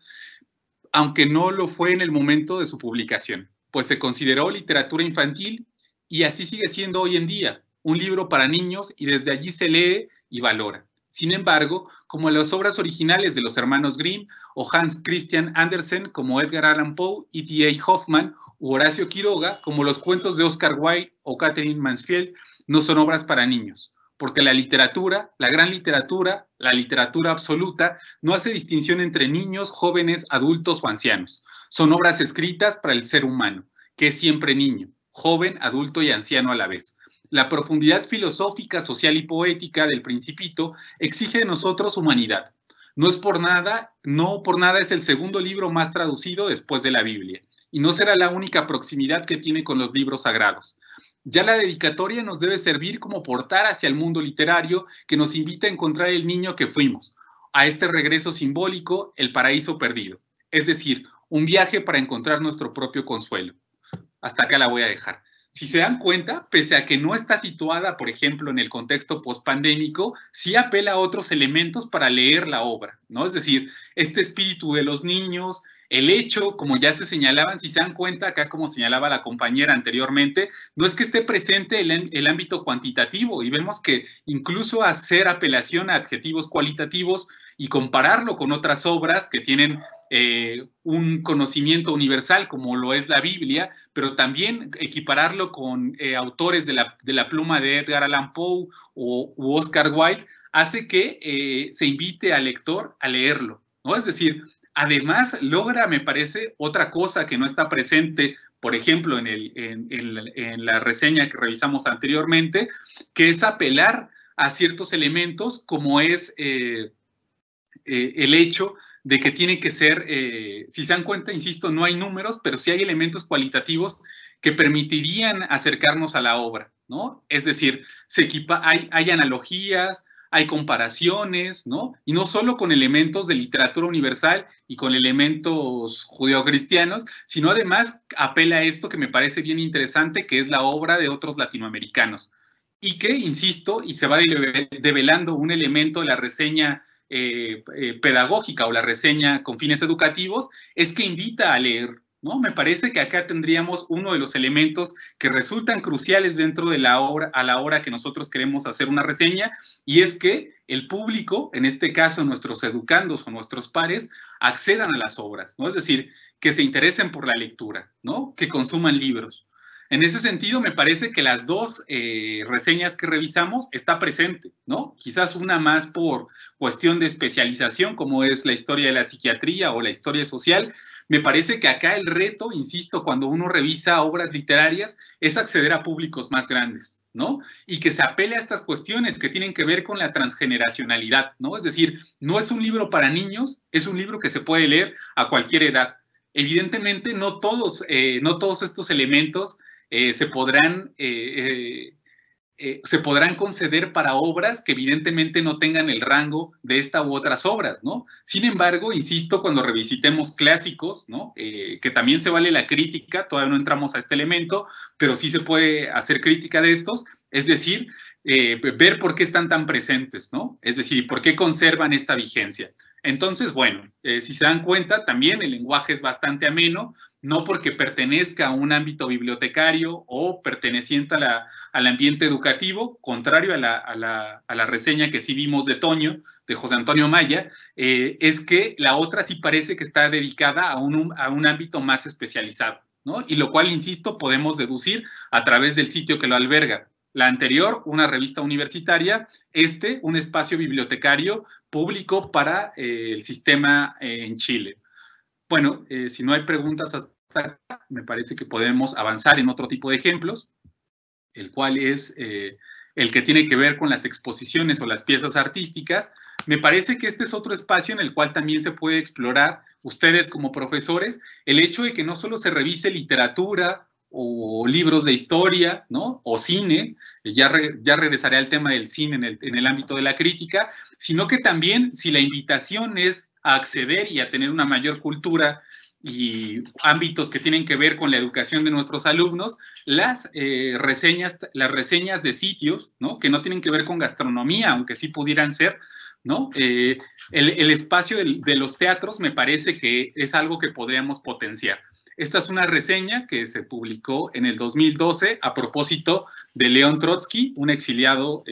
aunque no lo fue en el momento de su publicación, pues se consideró literatura infantil y así sigue siendo hoy en día, un libro para niños y desde allí se lee y valora. Sin embargo, como las obras originales de los hermanos Grimm o Hans Christian Andersen, como Edgar Allan Poe, E.T.A. Hoffman u Horacio Quiroga, como los cuentos de Oscar Wilde o Catherine Mansfield, no son obras para niños, porque la literatura, la gran literatura, la literatura absoluta, no hace distinción entre niños, jóvenes, adultos o ancianos. Son obras escritas para el ser humano, que es siempre niño, joven, adulto y anciano a la vez. La profundidad filosófica, social y poética del Principito exige de nosotros humanidad. No por nada es el segundo libro más traducido después de la Biblia, y no será la única proximidad que tiene con los libros sagrados. Ya la dedicatoria nos debe servir como portal hacia el mundo literario que nos invita a encontrar el niño que fuimos, a este regreso simbólico, el paraíso perdido, es decir, un viaje para encontrar nuestro propio consuelo. Hasta acá la voy a dejar. Si se dan cuenta, pese a que no está situada, por ejemplo, en el contexto pospandémico, sí apela a otros elementos para leer la obra, ¿no? Es decir, este espíritu de los niños, el hecho, como ya se señalaban, si se dan cuenta, acá como señalaba la compañera anteriormente, no es que esté presente el ámbito cuantitativo y vemos que incluso hacer apelación a adjetivos cualitativos y compararlo con otras obras que tienen un conocimiento universal como lo es la Biblia, pero también equipararlo con autores de la pluma de Edgar Allan Poe u Oscar Wilde, hace que se invite al lector a leerlo, ¿no? Es decir, además logra, me parece, otra cosa que no está presente, por ejemplo, en la reseña que revisamos anteriormente, que es apelar a ciertos elementos como es el hecho de que tiene que ser, si se dan cuenta, insisto, no hay números, pero sí hay elementos cualitativos que permitirían acercarnos a la obra, ¿no? Es decir, hay analogías, hay comparaciones, ¿no? Y no solo con elementos de literatura universal y con elementos judeocristianos, sino además apela a esto que me parece bien interesante, que es la obra de otros latinoamericanos. Y que, insisto, y se va develando un elemento de la reseña pedagógica o la reseña con fines educativos, es que invita a leer, ¿no? Me parece que acá tendríamos uno de los elementos que resultan cruciales dentro de la obra, a la hora que nosotros queremos hacer una reseña, y es que el público, en este caso nuestros educandos o nuestros pares, accedan a las obras, ¿no? Es decir, que se interesen por la lectura, ¿no? Que consuman libros. En ese sentido, me parece que las dos reseñas que revisamos está presente, ¿no? Quizás una más por cuestión de especialización, como es la historia de la psiquiatría o la historia social. Me parece que acá el reto, insisto, cuando uno revisa obras literarias, es acceder a públicos más grandes, ¿no? Y que se apele a estas cuestiones que tienen que ver con la transgeneracionalidad, ¿no? Es decir, no es un libro para niños, es un libro que se puede leer a cualquier edad. Evidentemente, no todos estos elementos se podrán conceder para obras que evidentemente no tengan el rango de esta u otras obras, ¿no? Sin embargo, insisto, cuando revisitemos clásicos, ¿no? Que también se vale la crítica, todavía no entramos a este elemento, pero sí se puede hacer crítica de estos, es decir, ver por qué están tan presentes, ¿no? Es decir, por qué conservan esta vigencia. Entonces, bueno, si se dan cuenta, también el lenguaje es bastante ameno, no porque pertenezca a un ámbito bibliotecario o perteneciente al ambiente educativo, contrario a la reseña que sí vimos de Toño, de José Antonio Maya, es que la otra sí parece que está dedicada a un ámbito más especializado, ¿no? Y lo cual, insisto, podemos deducir a través del sitio que lo alberga. La anterior, una revista universitaria, un espacio bibliotecario público para el sistema en Chile. Bueno, si no hay preguntas hasta acá, me parece que podemos avanzar en otro tipo de ejemplos, el cual es el que tiene que ver con las exposiciones o las piezas artísticas. Me parece que este es otro espacio en el cual también se puede explorar, ustedes como profesores, el hecho de que no solo se revise literatura o libros de historia, ¿no? O cine, ya regresaré al tema del cine en el ámbito de la crítica, sino que también, si la invitación es a acceder y a tener una mayor cultura y ámbitos que tienen que ver con la educación de nuestros alumnos, las reseñas de sitios, ¿no? Que no tienen que ver con gastronomía, aunque sí pudieran ser, ¿no? El espacio de los teatros me parece que es algo que podríamos potenciar. Esta es una reseña que se publicó en el 2012 a propósito de León Trotsky, un exiliado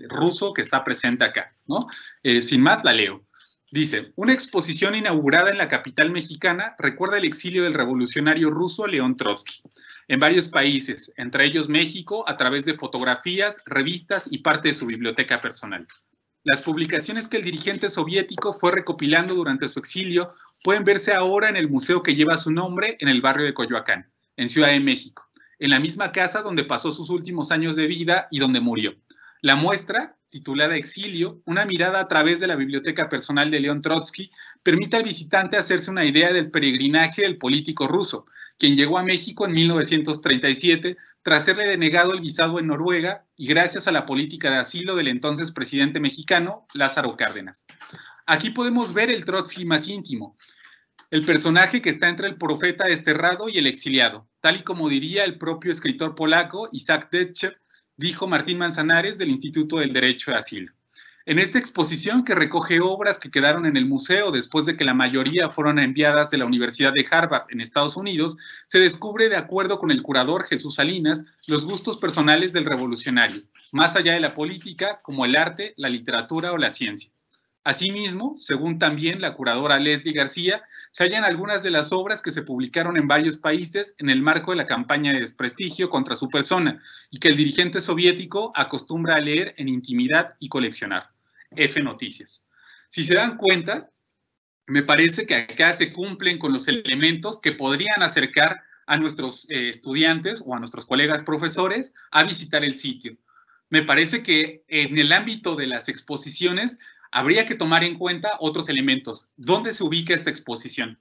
ruso que está presente acá, ¿no? Sin más, la leo. Dice, una exposición inaugurada en la capital mexicana recuerda el exilio del revolucionario ruso León Trotsky en varios países, entre ellos México, a través de fotografías, revistas y parte de su biblioteca personal. Las publicaciones que el dirigente soviético fue recopilando durante su exilio pueden verse ahora en el museo que lleva su nombre en el barrio de Coyoacán, en Ciudad de México, en la misma casa donde pasó sus últimos años de vida y donde murió. La muestra, titulada Exilio, una mirada a través de la biblioteca personal de León Trotsky, permite al visitante hacerse una idea del peregrinaje del político ruso, quien llegó a México en 1937 tras serle denegado el visado en Noruega y gracias a la política de asilo del entonces presidente mexicano, Lázaro Cárdenas. Aquí podemos ver el Trotsky más íntimo, el personaje que está entre el profeta desterrado y el exiliado, tal y como diría el propio escritor polaco Isaac Detchev, dijo Martín Manzanares del Instituto del Derecho de Asilo. En esta exposición, que recoge obras que quedaron en el museo después de que la mayoría fueron enviadas de la Universidad de Harvard en Estados Unidos, se descubre, de acuerdo con el curador Jesús Salinas, los gustos personales del revolucionario, más allá de la política, como el arte, la literatura o la ciencia. Asimismo, según también la curadora Leslie García, se hallan algunas de las obras que se publicaron en varios países en el marco de la campaña de desprestigio contra su persona y que el dirigente soviético acostumbra a leer en intimidad y coleccionar. F Noticias. Si se dan cuenta, me parece que acá se cumplen con los elementos que podrían acercar a nuestros estudiantes o a nuestros colegas profesores a visitar el sitio. Me parece que en el ámbito de las exposiciones habría que tomar en cuenta otros elementos. ¿Dónde se ubica esta exposición?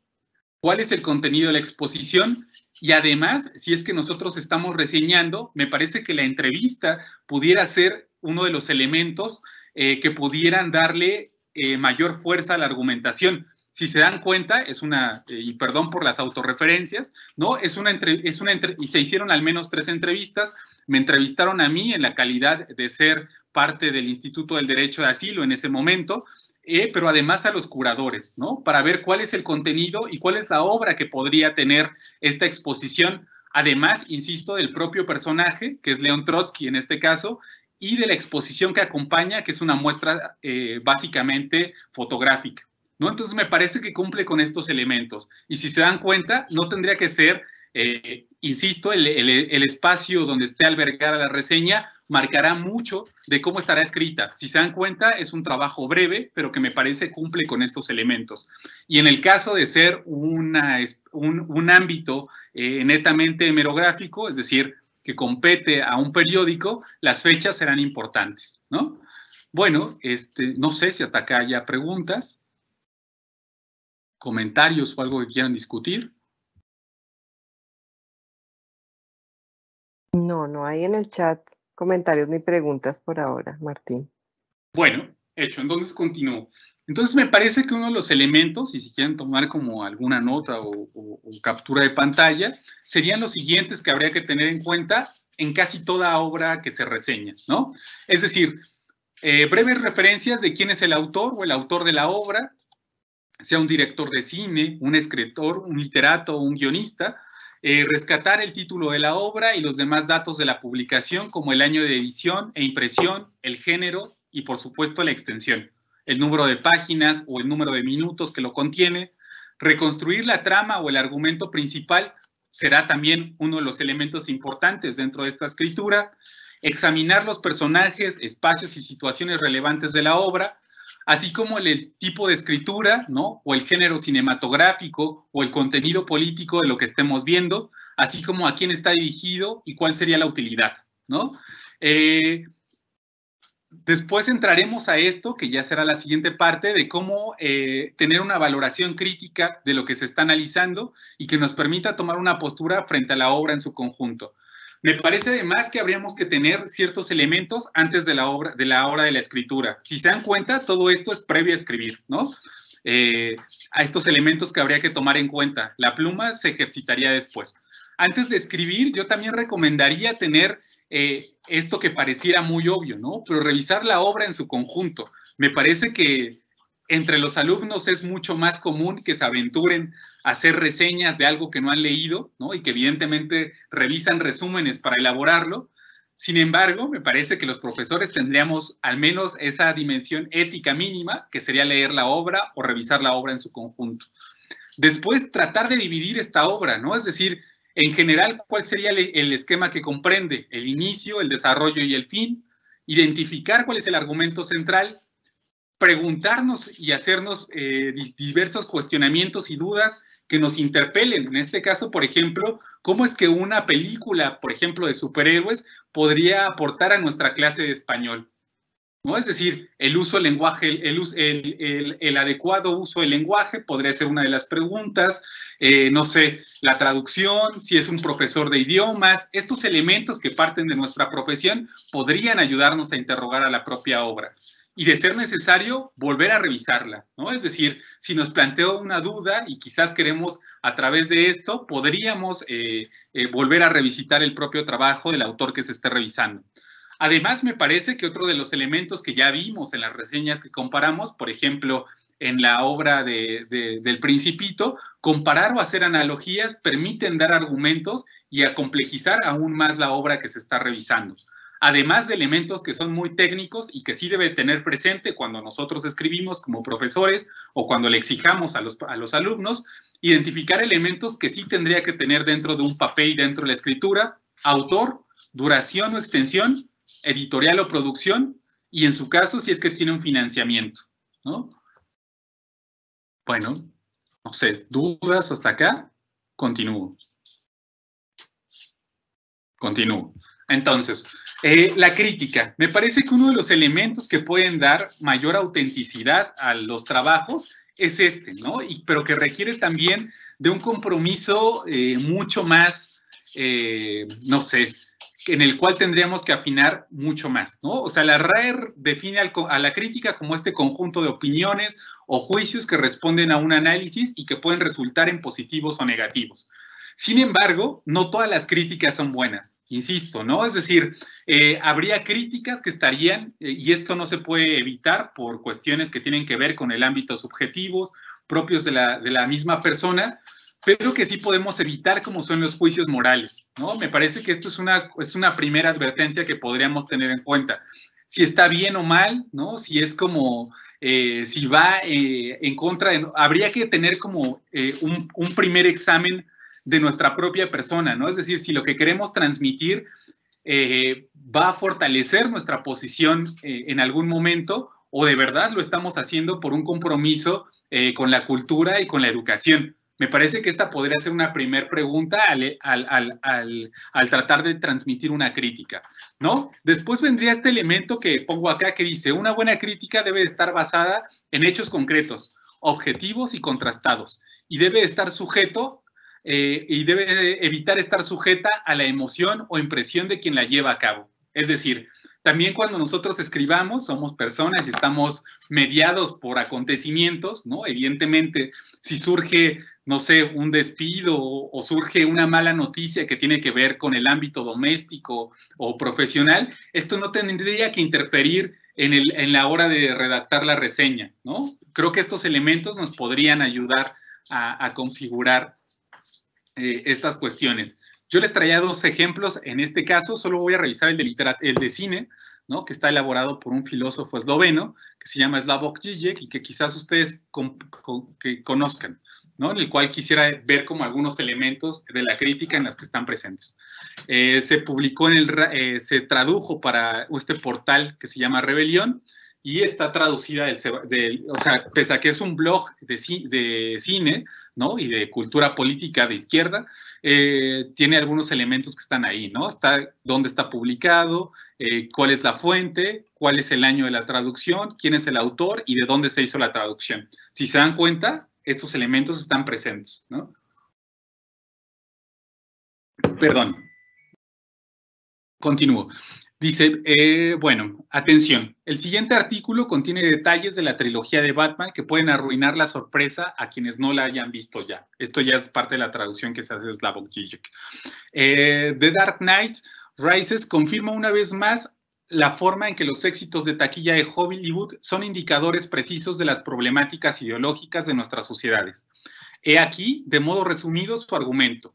¿Cuál es el contenido de la exposición? Y además, si es que nosotros estamos reseñando, me parece que la entrevista pudiera ser uno de los elementos que pudieran darle mayor fuerza a la argumentación. Si se dan cuenta, es una, y perdón por las autorreferencias, ¿no? Y se hicieron al menos 3 entrevistas. Me entrevistaron a mí en la calidad de ser parte del Instituto del Derecho de Asilo en ese momento, pero además a los curadores, ¿no? Para ver cuál es el contenido y cuál es la obra que podría tener esta exposición. Además, insisto, del propio personaje, que es León Trotsky en este caso, y de la exposición que acompaña, que es una muestra básicamente fotográfica, ¿no? Entonces me parece que cumple con estos elementos. Y si se dan cuenta, no tendría que ser, insisto, el espacio donde esté albergada la reseña marcará mucho de cómo estará escrita. Si se dan cuenta, es un trabajo breve, pero que me parece cumple con estos elementos. Y en el caso de ser un ámbito netamente hemerográfico, es decir, que compete a un periódico, las fechas serán importantes, ¿no? Bueno, no sé si hasta acá haya preguntas, comentarios o algo que quieran discutir. No, no hay en el chat comentarios ni preguntas por ahora, Martín. Bueno, hecho, entonces continúo. Entonces me parece que uno de los elementos, y si quieren tomar como alguna nota o captura de pantalla, serían los siguientes que habría que tener en cuenta en casi toda obra que se reseña, ¿no? Es decir, breves referencias de quién es el autor o el autor de la obra, sea un director de cine, un escritor, un literato o un guionista, rescatar el título de la obra y los demás datos de la publicación, como el año de edición e impresión, el género y, por supuesto, la extensión, el número de páginas o el número de minutos que lo contiene. Reconstruir la trama o el argumento principal será también uno de los elementos importantes dentro de esta escritura. Examinar los personajes, espacios y situaciones relevantes de la obra, así como el tipo de escritura, ¿no? O el género cinematográfico o el contenido político de lo que estemos viendo, así como a quién está dirigido y cuál sería la utilidad, ¿no? Después entraremos a esto, que ya será la siguiente parte, de cómo tener una valoración crítica de lo que se está analizando y que nos permita tomar una postura frente a la obra en su conjunto. Me parece además que habríamos que tener ciertos elementos antes de la hora de la escritura. Si se dan cuenta, todo esto es previo a escribir, ¿no? A estos elementos que habría que tomar en cuenta. La pluma se ejercitaría después. Antes de escribir, yo también recomendaría tener esto que pareciera muy obvio, ¿no? Pero revisar la obra en su conjunto. Me parece que entre los alumnos es mucho más común que se aventuren a hacer reseñas de algo que no han leído, ¿no? Y que evidentemente revisan resúmenes para elaborarlo. Sin embargo, me parece que los profesores tendríamos al menos esa dimensión ética mínima, que sería leer la obra o revisar la obra en su conjunto. Después, tratar de dividir esta obra, ¿no? Es decir, en general, ¿cuál sería el esquema que comprende? El inicio, el desarrollo y el fin. Identificar cuál es el argumento central. Preguntarnos y hacernos diversos cuestionamientos y dudas que nos interpelen. En este caso, por ejemplo, ¿cómo es que una película, por ejemplo, de superhéroes podría aportar a nuestra clase de español? ¿No? Es decir, el uso del lenguaje, el adecuado uso del lenguaje podría ser una de las preguntas. No sé, la traducción, si es un profesor de idiomas. Estos elementos que parten de nuestra profesión podrían ayudarnos a interrogar a la propia obra. Y de ser necesario, volver a revisarla, ¿no? Es decir, si nos planteó una duda y quizás queremos a través de esto, podríamos volver a revisitar el propio trabajo del autor que se esté revisando. Además, me parece que otro de los elementos que ya vimos en las reseñas que comparamos, por ejemplo, en la obra del Principito, comparar o hacer analogías permiten dar argumentos y acomplejizar aún más la obra que se está revisando. Además de elementos que son muy técnicos y que sí debe tener presente cuando nosotros escribimos como profesores o cuando le exijamos a los alumnos, identificar elementos que sí tendría que tener dentro de un papel, dentro de la escritura: autor, duración o extensión, editorial o producción, y en su caso, si es que tiene un financiamiento, ¿no? Bueno, no sé, ¿dudas hasta acá? Continúo. Entonces, la crítica. Me parece que uno de los elementos que pueden dar mayor autenticidad a los trabajos es este, ¿no? Pero que requiere también de un compromiso mucho más, no sé, en el cual tendríamos que afinar mucho más, ¿no? O sea, la RAE define a la crítica como este conjunto de opiniones o juicios que responden a un análisis y que pueden resultar en positivos o negativos. Sin embargo, no todas las críticas son buenas, insisto, ¿no? Es decir, habría críticas que estarían, y esto no se puede evitar por cuestiones que tienen que ver con el ámbito subjetivos propios de la misma persona, pero que sí podemos evitar como son los juicios morales, ¿no? Me parece que esto es una primera advertencia que podríamos tener en cuenta. Si está bien o mal, ¿no? Si es como, si va en contra de... Habría que tener como un primer examen de nuestra propia persona, ¿no? Es decir, si lo que queremos transmitir va a fortalecer nuestra posición en algún momento o de verdad lo estamos haciendo por un compromiso con la cultura y con la educación. Me parece que esta podría ser una primera pregunta al tratar de transmitir una crítica, ¿no? Después vendría este elemento que pongo acá que dice, una buena crítica debe estar basada en hechos concretos, objetivos y contrastados, y debe estar sujeto y debe evitar estar sujeta a la emoción o impresión de quien la lleva a cabo. Es decir, también cuando nosotros escribamos, somos personas y estamos mediados por acontecimientos, ¿no? Evidentemente, si surge, no sé, un despido o surge una mala noticia que tiene que ver con el ámbito doméstico o profesional, esto no tendría que interferir en la hora de redactar la reseña, ¿no? Creo que estos elementos nos podrían ayudar a configurar estas cuestiones. Yo les traía dos ejemplos, en este caso solo voy a revisar el de cine, ¿no? Que está elaborado por un filósofo esloveno que se llama Slavoj Žižek y que quizás ustedes que conozcan, ¿no? En el cual quisiera ver como algunos elementos de la crítica en las que están presentes. Se publicó se tradujo para este portal que se llama Rebelión y está traducida o sea, pese a que es un blog de cine, ¿no? Y de cultura política de izquierda, tiene algunos elementos que están ahí, ¿no? Está dónde está publicado, cuál es la fuente, cuál es el año de la traducción, quién es el autor y de dónde se hizo la traducción. Si se dan cuenta, estos elementos están presentes, ¿no? Perdón. Continúo. Dice, bueno, atención, el siguiente artículo contiene detalles de la trilogía de Batman que pueden arruinar la sorpresa a quienes no la hayan visto ya. Esto ya es parte de la traducción que se hace de Slavoj Žižek. The Dark Knight Rises confirma una vez más la forma en que los éxitos de taquilla de Hollywood son indicadores precisos de las problemáticas ideológicas de nuestras sociedades. He aquí, de modo resumido, su argumento.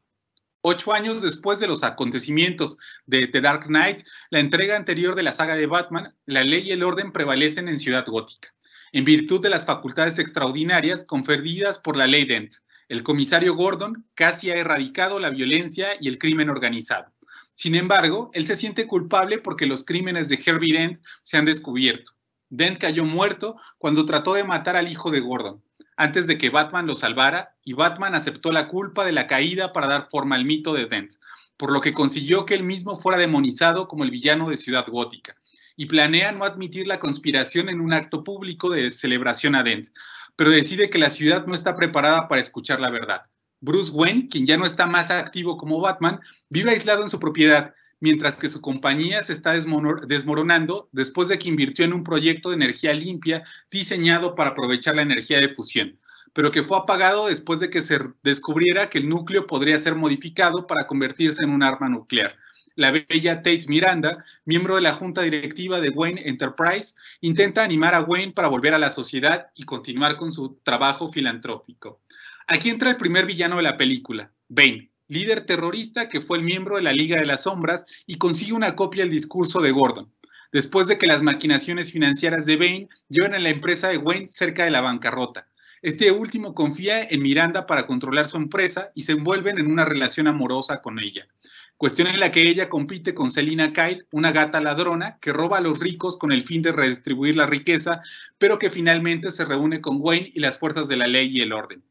8 años después de los acontecimientos de The Dark Knight, la entrega anterior de la saga de Batman, la ley y el orden prevalecen en Ciudad Gótica, en virtud de las facultades extraordinarias conferidas por la ley Dent. El comisario Gordon casi ha erradicado la violencia y el crimen organizado. Sin embargo, él se siente culpable porque los crímenes de Harvey Dent se han descubierto. Dent cayó muerto cuando trató de matar al hijo de Gordon, antes de que Batman lo salvara, y Batman aceptó la culpa de la caída para dar forma al mito de Dent, por lo que consiguió que él mismo fuera demonizado como el villano de Ciudad Gótica, y planea no admitir la conspiración en un acto público de celebración a Dent, pero decide que la ciudad no está preparada para escuchar la verdad. Bruce Wayne, quien ya no está más activo como Batman, vive aislado en su propiedad, mientras que su compañía se está desmoronando después de que invirtió en un proyecto de energía limpia diseñado para aprovechar la energía de fusión, pero que fue apagado después de que se descubriera que el núcleo podría ser modificado para convertirse en un arma nuclear. La bella Tate Miranda, miembro de la junta directiva de Wayne Enterprise, intenta animar a Wayne para volver a la sociedad y continuar con su trabajo filantrópico. Aquí entra el primer villano de la película, Bane, líder terrorista que fue el miembro de la Liga de las Sombras y consigue una copia del discurso de Gordon, después de que las maquinaciones financieras de Bane lleven a la empresa de Wayne cerca de la bancarrota. Este último confía en Miranda para controlar su empresa y se envuelven en una relación amorosa con ella. Cuestión en la que ella compite con Selina Kyle, una gata ladrona que roba a los ricos con el fin de redistribuir la riqueza, pero que finalmente se reúne con Wayne y las fuerzas de la ley y el orden.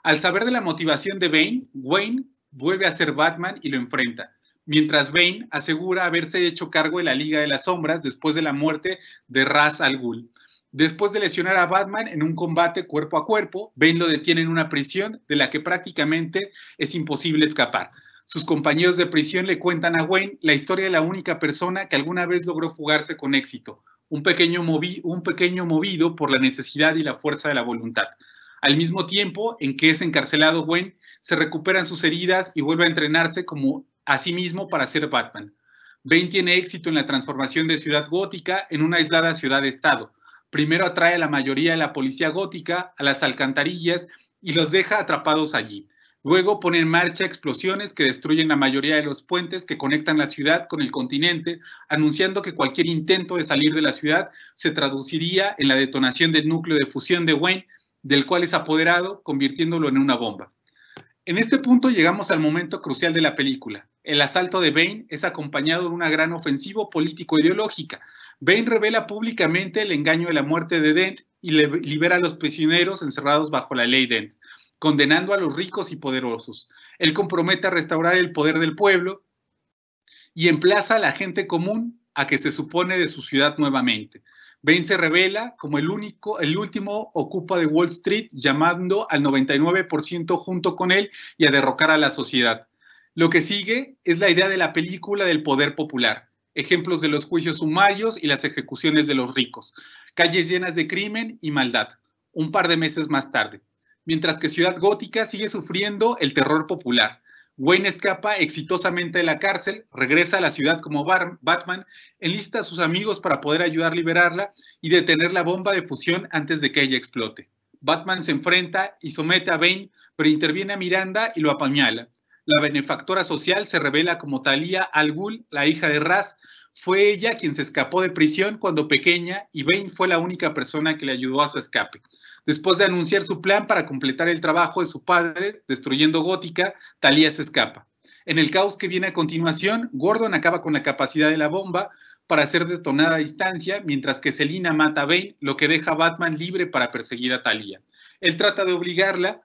Al saber de la motivación de Bane, Wayne vuelve a ser Batman y lo enfrenta, mientras Bane asegura haberse hecho cargo de la Liga de las Sombras después de la muerte de Ra's al Ghul. Después de lesionar a Batman en un combate cuerpo a cuerpo, Bane lo detiene en una prisión de la que prácticamente es imposible escapar. Sus compañeros de prisión le cuentan a Wayne la historia de la única persona que alguna vez logró fugarse con éxito, un pequeño movido por la necesidad y la fuerza de la voluntad. Al mismo tiempo en que es encarcelado Wayne, se recuperan sus heridas y vuelve a entrenarse como a sí mismo para ser Batman. Bane tiene éxito en la transformación de Ciudad Gótica en una aislada ciudad-estado. Primero atrae a la mayoría de la policía gótica a las alcantarillas y los deja atrapados allí. Luego pone en marcha explosiones que destruyen la mayoría de los puentes que conectan la ciudad con el continente, anunciando que cualquier intento de salir de la ciudad se traduciría en la detonación del núcleo de fusión de Wayne, del cual es apoderado, convirtiéndolo en una bomba. En este punto llegamos al momento crucial de la película. El asalto de Bane es acompañado de una gran ofensiva político-ideológica. Bane revela públicamente el engaño de la muerte de Dent y libera a los prisioneros encerrados bajo la ley Dent, condenando a los ricos y poderosos. Él compromete a restaurar el poder del pueblo y emplaza a la gente común a que se supone de su ciudad nuevamente. Bane se revela como el último ocupa de Wall Street, llamando al 99% junto con él y a derrocar a la sociedad. Lo que sigue es la idea de la película del poder popular, ejemplos de los juicios sumarios y las ejecuciones de los ricos, calles llenas de crimen y maldad, un par de meses más tarde. Mientras que Ciudad Gótica sigue sufriendo el terror popular. Wayne escapa exitosamente de la cárcel, regresa a la ciudad como Batman, enlista a sus amigos para poder ayudar a liberarla y detener la bomba de fusión antes de que ella explote. Batman se enfrenta y somete a Bane, pero interviene a Miranda y lo apuñala. La benefactora social se revela como Talia al Ghul, la hija de Ra's. Fue ella quien se escapó de prisión cuando pequeña y Bane fue la única persona que le ayudó a su escape. Después de anunciar su plan para completar el trabajo de su padre, destruyendo Gótica, Talia se escapa. En el caos que viene a continuación, Gordon acaba con la capacidad de la bomba para ser detonada a distancia, mientras que Selina mata a Bane, lo que deja a Batman libre para perseguir a Talia. Él trata de obligarla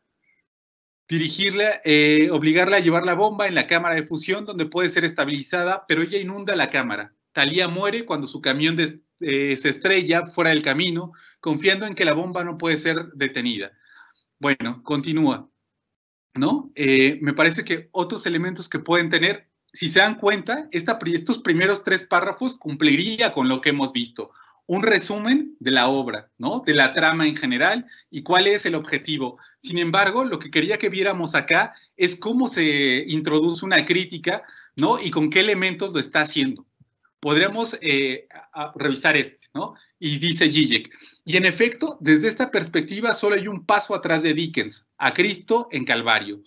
a llevar la bomba en la cámara de fusión, donde puede ser estabilizada, pero ella inunda la cámara. Talia muere cuando su camión se estrella fuera del camino, confiando en que la bomba no puede ser detenida. Bueno, continúa, ¿no? Me parece que otros elementos que pueden tener, si se dan cuenta, estos primeros 3 párrafos cumpliría con lo que hemos visto. Un resumen de la obra, ¿no? De la trama en general y cuál es el objetivo. Sin embargo, lo que quería que viéramos acá es cómo se introduce una crítica, ¿no? Y con qué elementos lo está haciendo. Podríamos revisar ¿no? Y dice Zizek, y en efecto, desde esta perspectiva solo hay un paso atrás de Dickens, a Cristo en Calvario.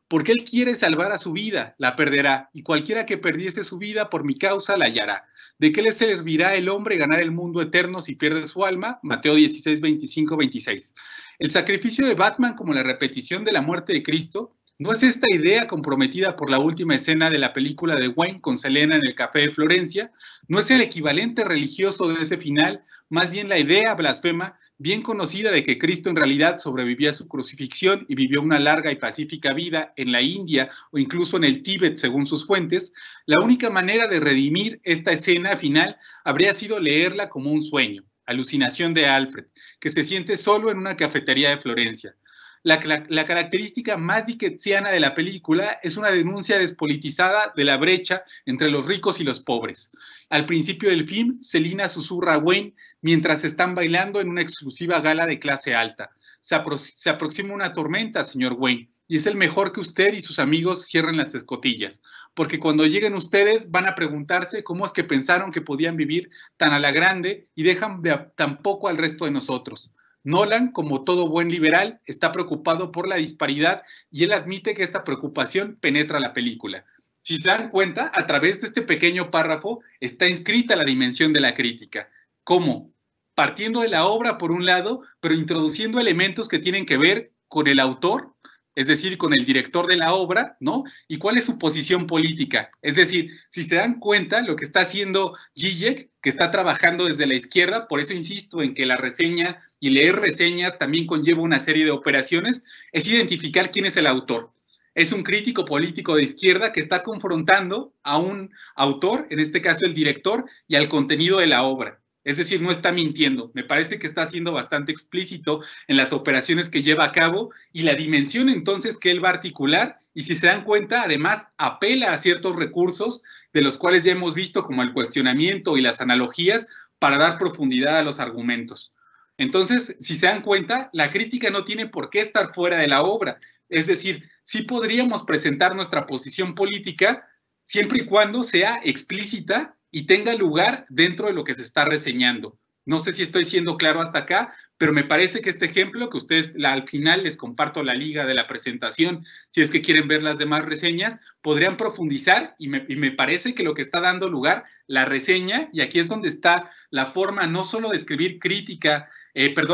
Porque él quiere salvar a su vida, la perderá, y cualquiera que perdiese su vida por mi causa la hallará. ¿De qué le servirá el hombre ganar el mundo eterno si pierde su alma? Mateo 16, 25, 26. El sacrificio de Batman como la repetición de la muerte de Cristo. ¿No es esta idea comprometida por la última escena de la película de Wayne con Selena en el Café de Florencia? ¿No es el equivalente religioso de ese final? Más bien la idea blasfema, bien conocida de que Cristo en realidad sobrevivió a su crucifixión y vivió una larga y pacífica vida en la India o incluso en el Tíbet, según sus fuentes. La única manera de redimir esta escena final habría sido leerla como un sueño, alucinación de Alfred, que se siente solo en una cafetería de Florencia. La característica más dickensiana de la película es una denuncia despolitizada de la brecha entre los ricos y los pobres. Al principio del film, Selina susurra a Wayne mientras están bailando en una exclusiva gala de clase alta. Se aproxima una tormenta, señor Wayne, y es el mejor que usted y sus amigos cierren las escotillas, porque cuando lleguen ustedes van a preguntarse cómo es que pensaron que podían vivir tan a la grande y dejan tan poco al resto de nosotros. Nolan, como todo buen liberal, está preocupado por la disparidad y él admite que esta preocupación penetra la película. Si se dan cuenta, a través de este pequeño párrafo está inscrita la dimensión de la crítica. ¿Cómo? Partiendo de la obra por un lado, pero introduciendo elementos que tienen que ver con el autor, es decir, con el director de la obra, ¿no? Y cuál es su posición política. Es decir, si se dan cuenta, lo que está haciendo Zizek, que está trabajando desde la izquierda, por eso insisto en que la reseña y leer reseñas también conlleva una serie de operaciones, es identificar quién es el autor. Es un crítico político de izquierda que está confrontando a un autor, en este caso el director, y al contenido de la obra. Es decir, no está mintiendo. Me parece que está siendo bastante explícito en las operaciones que lleva a cabo y la dimensión entonces que él va a articular. Y si se dan cuenta, además apela a ciertos recursos de los cuales ya hemos visto, como el cuestionamiento y las analogías, para dar profundidad a los argumentos. Entonces, si se dan cuenta, la crítica no tiene por qué estar fuera de la obra. Es decir, sí podríamos presentar nuestra posición política siempre y cuando sea explícita y tenga lugar dentro de lo que se está reseñando. No sé si estoy siendo claro hasta acá, pero me parece que este ejemplo, que ustedes al final les comparto la liga de la presentación, si es que quieren ver las demás reseñas, podrían profundizar y me parece que lo que está dando lugar, la reseña, y aquí es donde está la forma no solo de escribir crítica,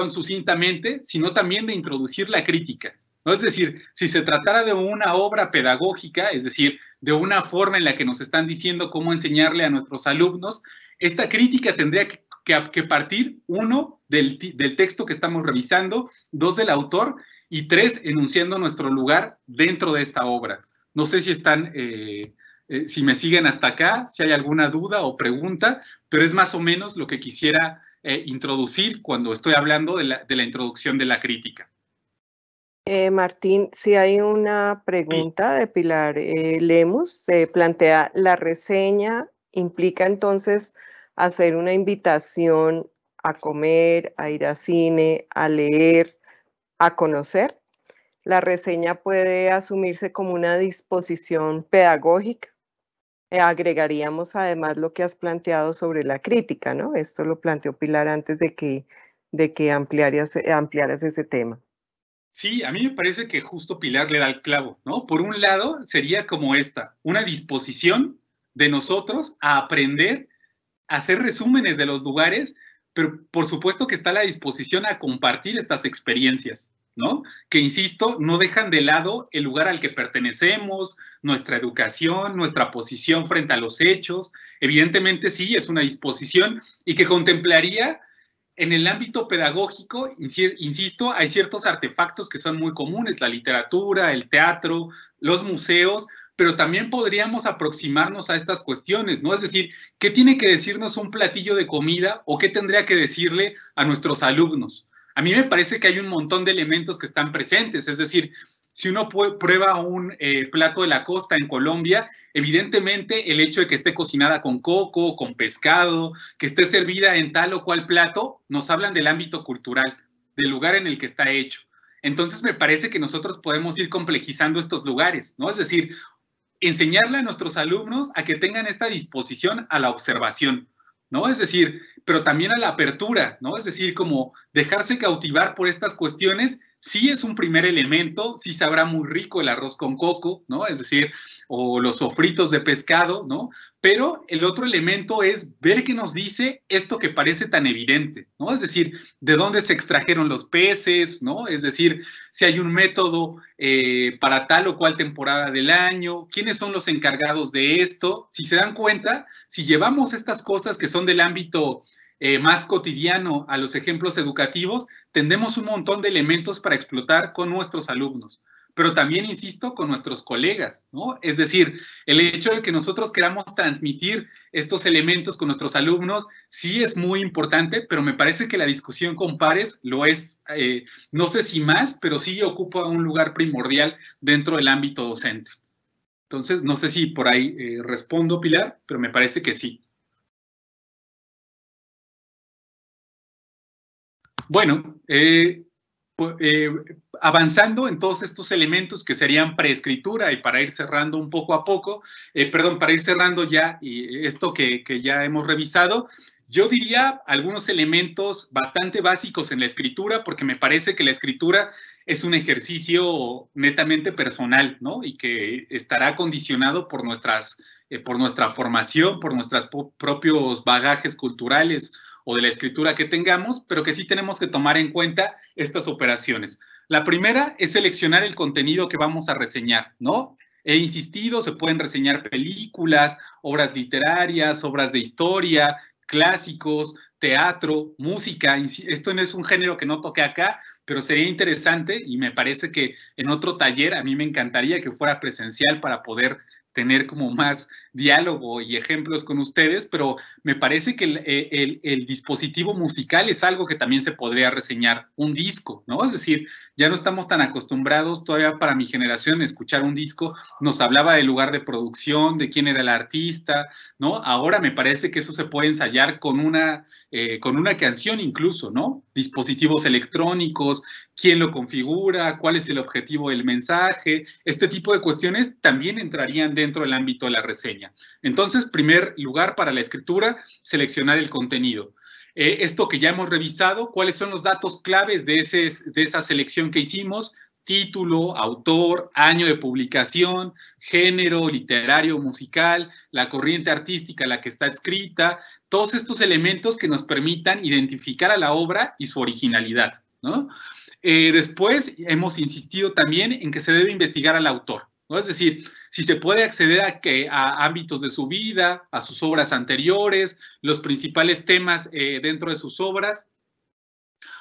sucintamente, sino también de introducir la crítica, ¿no? Es decir, si se tratara de una obra pedagógica, es decir, de una forma en la que nos están diciendo cómo enseñarle a nuestros alumnos, esta crítica tendría que partir, 1, del texto que estamos revisando, 2, del autor, y 3, enunciando nuestro lugar dentro de esta obra. No sé si están, si me siguen hasta acá, si hay alguna duda o pregunta, pero es más o menos lo que quisiera introducir cuando estoy hablando de la introducción de la crítica. Martín, si hay una pregunta de Pilar Lemus, se plantea, ¿la reseña implica entonces hacer una invitación a comer, a ir a cine, a leer, a conocer? ¿La reseña puede asumirse como una disposición pedagógica? Agregaríamos además lo que has planteado sobre la crítica, ¿no? Esto lo planteó Pilar antes de que ampliaras ese tema. Sí, a mí me parece que justo Pilar le da el clavo, ¿no? Por un lado, sería como una disposición de nosotros a aprender, a hacer resúmenes de los lugares, pero por supuesto que está la disposición a compartir estas experiencias, ¿no? Que, insisto, no dejan de lado el lugar al que pertenecemos, nuestra educación, nuestra posición frente a los hechos. Evidentemente sí, es una disposición y que contemplaría en el ámbito pedagógico, insisto, hay ciertos artefactos que son muy comunes, la literatura, el teatro, los museos, pero también podríamos aproximarnos a estas cuestiones, ¿no? Es decir, ¿qué tiene que decirnos un platillo de comida o qué tendría que decirle a nuestros alumnos? A mí me parece que hay un montón de elementos que están presentes, es decir, si uno prueba un plato de la costa en Colombia, evidentemente el hecho de que esté cocinada con coco, con pescado, que esté servida en tal o cual plato, nos hablan del ámbito cultural, del lugar en el que está hecho. Entonces me parece que nosotros podemos ir complejizando estos lugares, ¿no? Es decir, enseñarle a nuestros alumnos a que tengan esta disposición a la observación, ¿no? Es decir, pero también a la apertura, ¿no? Es decir, como dejarse cautivar por estas cuestiones, sí es un primer elemento, sí sabrá muy rico el arroz con coco, ¿no? Es decir, o los sofritos de pescado, ¿no? Pero el otro elemento es ver qué nos dice esto que parece tan evidente, ¿no? Es decir, de dónde se extrajeron los peces, ¿no? Es decir, si hay un método para tal o cual temporada del año, quiénes son los encargados de esto. Si se dan cuenta, si llevamos estas cosas que son del ámbito más cotidiano a los ejemplos educativos, tendremos un montón de elementos para explotar con nuestros alumnos, pero también, insisto, con nuestros colegas, ¿no? Es decir, el hecho de que nosotros queramos transmitir estos elementos con nuestros alumnos sí es muy importante, pero me parece que la discusión con pares lo es, no sé si más, pero sí ocupa un lugar primordial dentro del ámbito docente. Entonces, no sé si por ahí respondo, Pilar, pero me parece que sí. Bueno, avanzando en todos estos elementos que serían preescritura y para ir cerrando un poco a poco, para ir cerrando ya esto que ya hemos revisado, yo diría algunos elementos bastante básicos en la escritura, porque me parece que la escritura es un ejercicio netamente personal, ¿no? Y que estará condicionado por nuestra formación, por nuestros propios bagajes culturales o de la escritura que tengamos, pero que sí tenemos que tomar en cuenta estas operaciones. La primera es seleccionar el contenido que vamos a reseñar, ¿no? He insistido, se pueden reseñar películas, obras literarias, obras de historia, clásicos, teatro, música. Esto no es un género que no toque acá, pero sería interesante y me parece que en otro taller a mí me encantaría que fuera presencial para poder tener como más diálogo y ejemplos con ustedes, pero me parece que el dispositivo musical es algo que también se podría reseñar, un disco, ¿no? Es decir, ya no estamos tan acostumbrados todavía para mi generación a escuchar un disco, nos hablaba del lugar de producción, de quién era el artista, ¿no? Ahora me parece que eso se puede ensayar con una canción incluso, ¿no? Dispositivos electrónicos, quién lo configura, cuál es el objetivo del mensaje, este tipo de cuestiones también entrarían dentro del ámbito de la reseña. Entonces, primer lugar para la escritura, seleccionar el contenido. Esto que ya hemos revisado, ¿cuáles son los datos claves de esa selección que hicimos? Título, autor, año de publicación, género literario, musical, la corriente artística a la que está escrita, todos estos elementos que nos permitan identificar a la obra y su originalidad, ¿no? Después hemos insistido también en que se debe investigar al autor, ¿no? Es decir, si se puede acceder a ámbitos de su vida, a sus obras anteriores, los principales temas dentro de sus obras,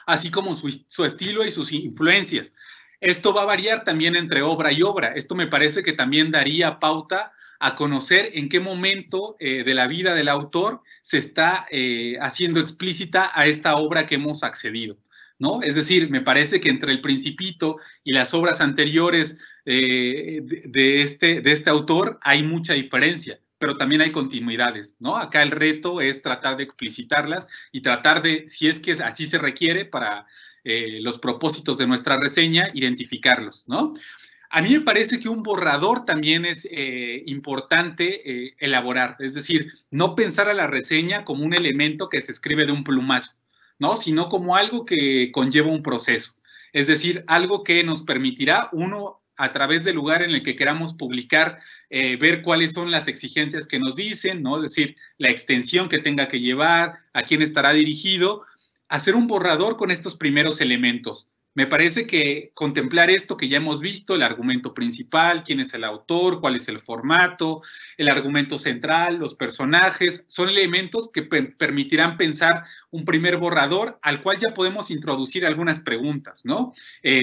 así como su estilo y sus influencias. Esto va a variar también entre obra y obra. Esto me parece que también daría pauta a conocer en qué momento de la vida del autor se está haciendo explícita a esta obra que hemos accedido, ¿no? Es decir, me parece que entre El Principito y las obras anteriores de este autor hay mucha diferencia, pero también hay continuidades, ¿no? Acá el reto es tratar de explicitarlas y tratar de, si es que así se requiere para los propósitos de nuestra reseña, identificarlos, ¿no? A mí me parece que un borrador también es importante elaborar, es decir, no pensar a la reseña como un elemento que se escribe de un plumazo, ¿no? Sino como algo que conlleva un proceso, es decir, algo que nos permitirá, uno, a través del lugar en el que queramos publicar, ver cuáles son las exigencias que nos dicen, ¿no? Es decir, la extensión que tenga que llevar, a quién estará dirigido, hacer un borrador con estos primeros elementos. Me parece que contemplar esto que ya hemos visto, el argumento principal, quién es el autor, cuál es el formato, el argumento central, los personajes, son elementos que permitirán pensar un primer borrador al cual ya podemos introducir algunas preguntas, ¿no?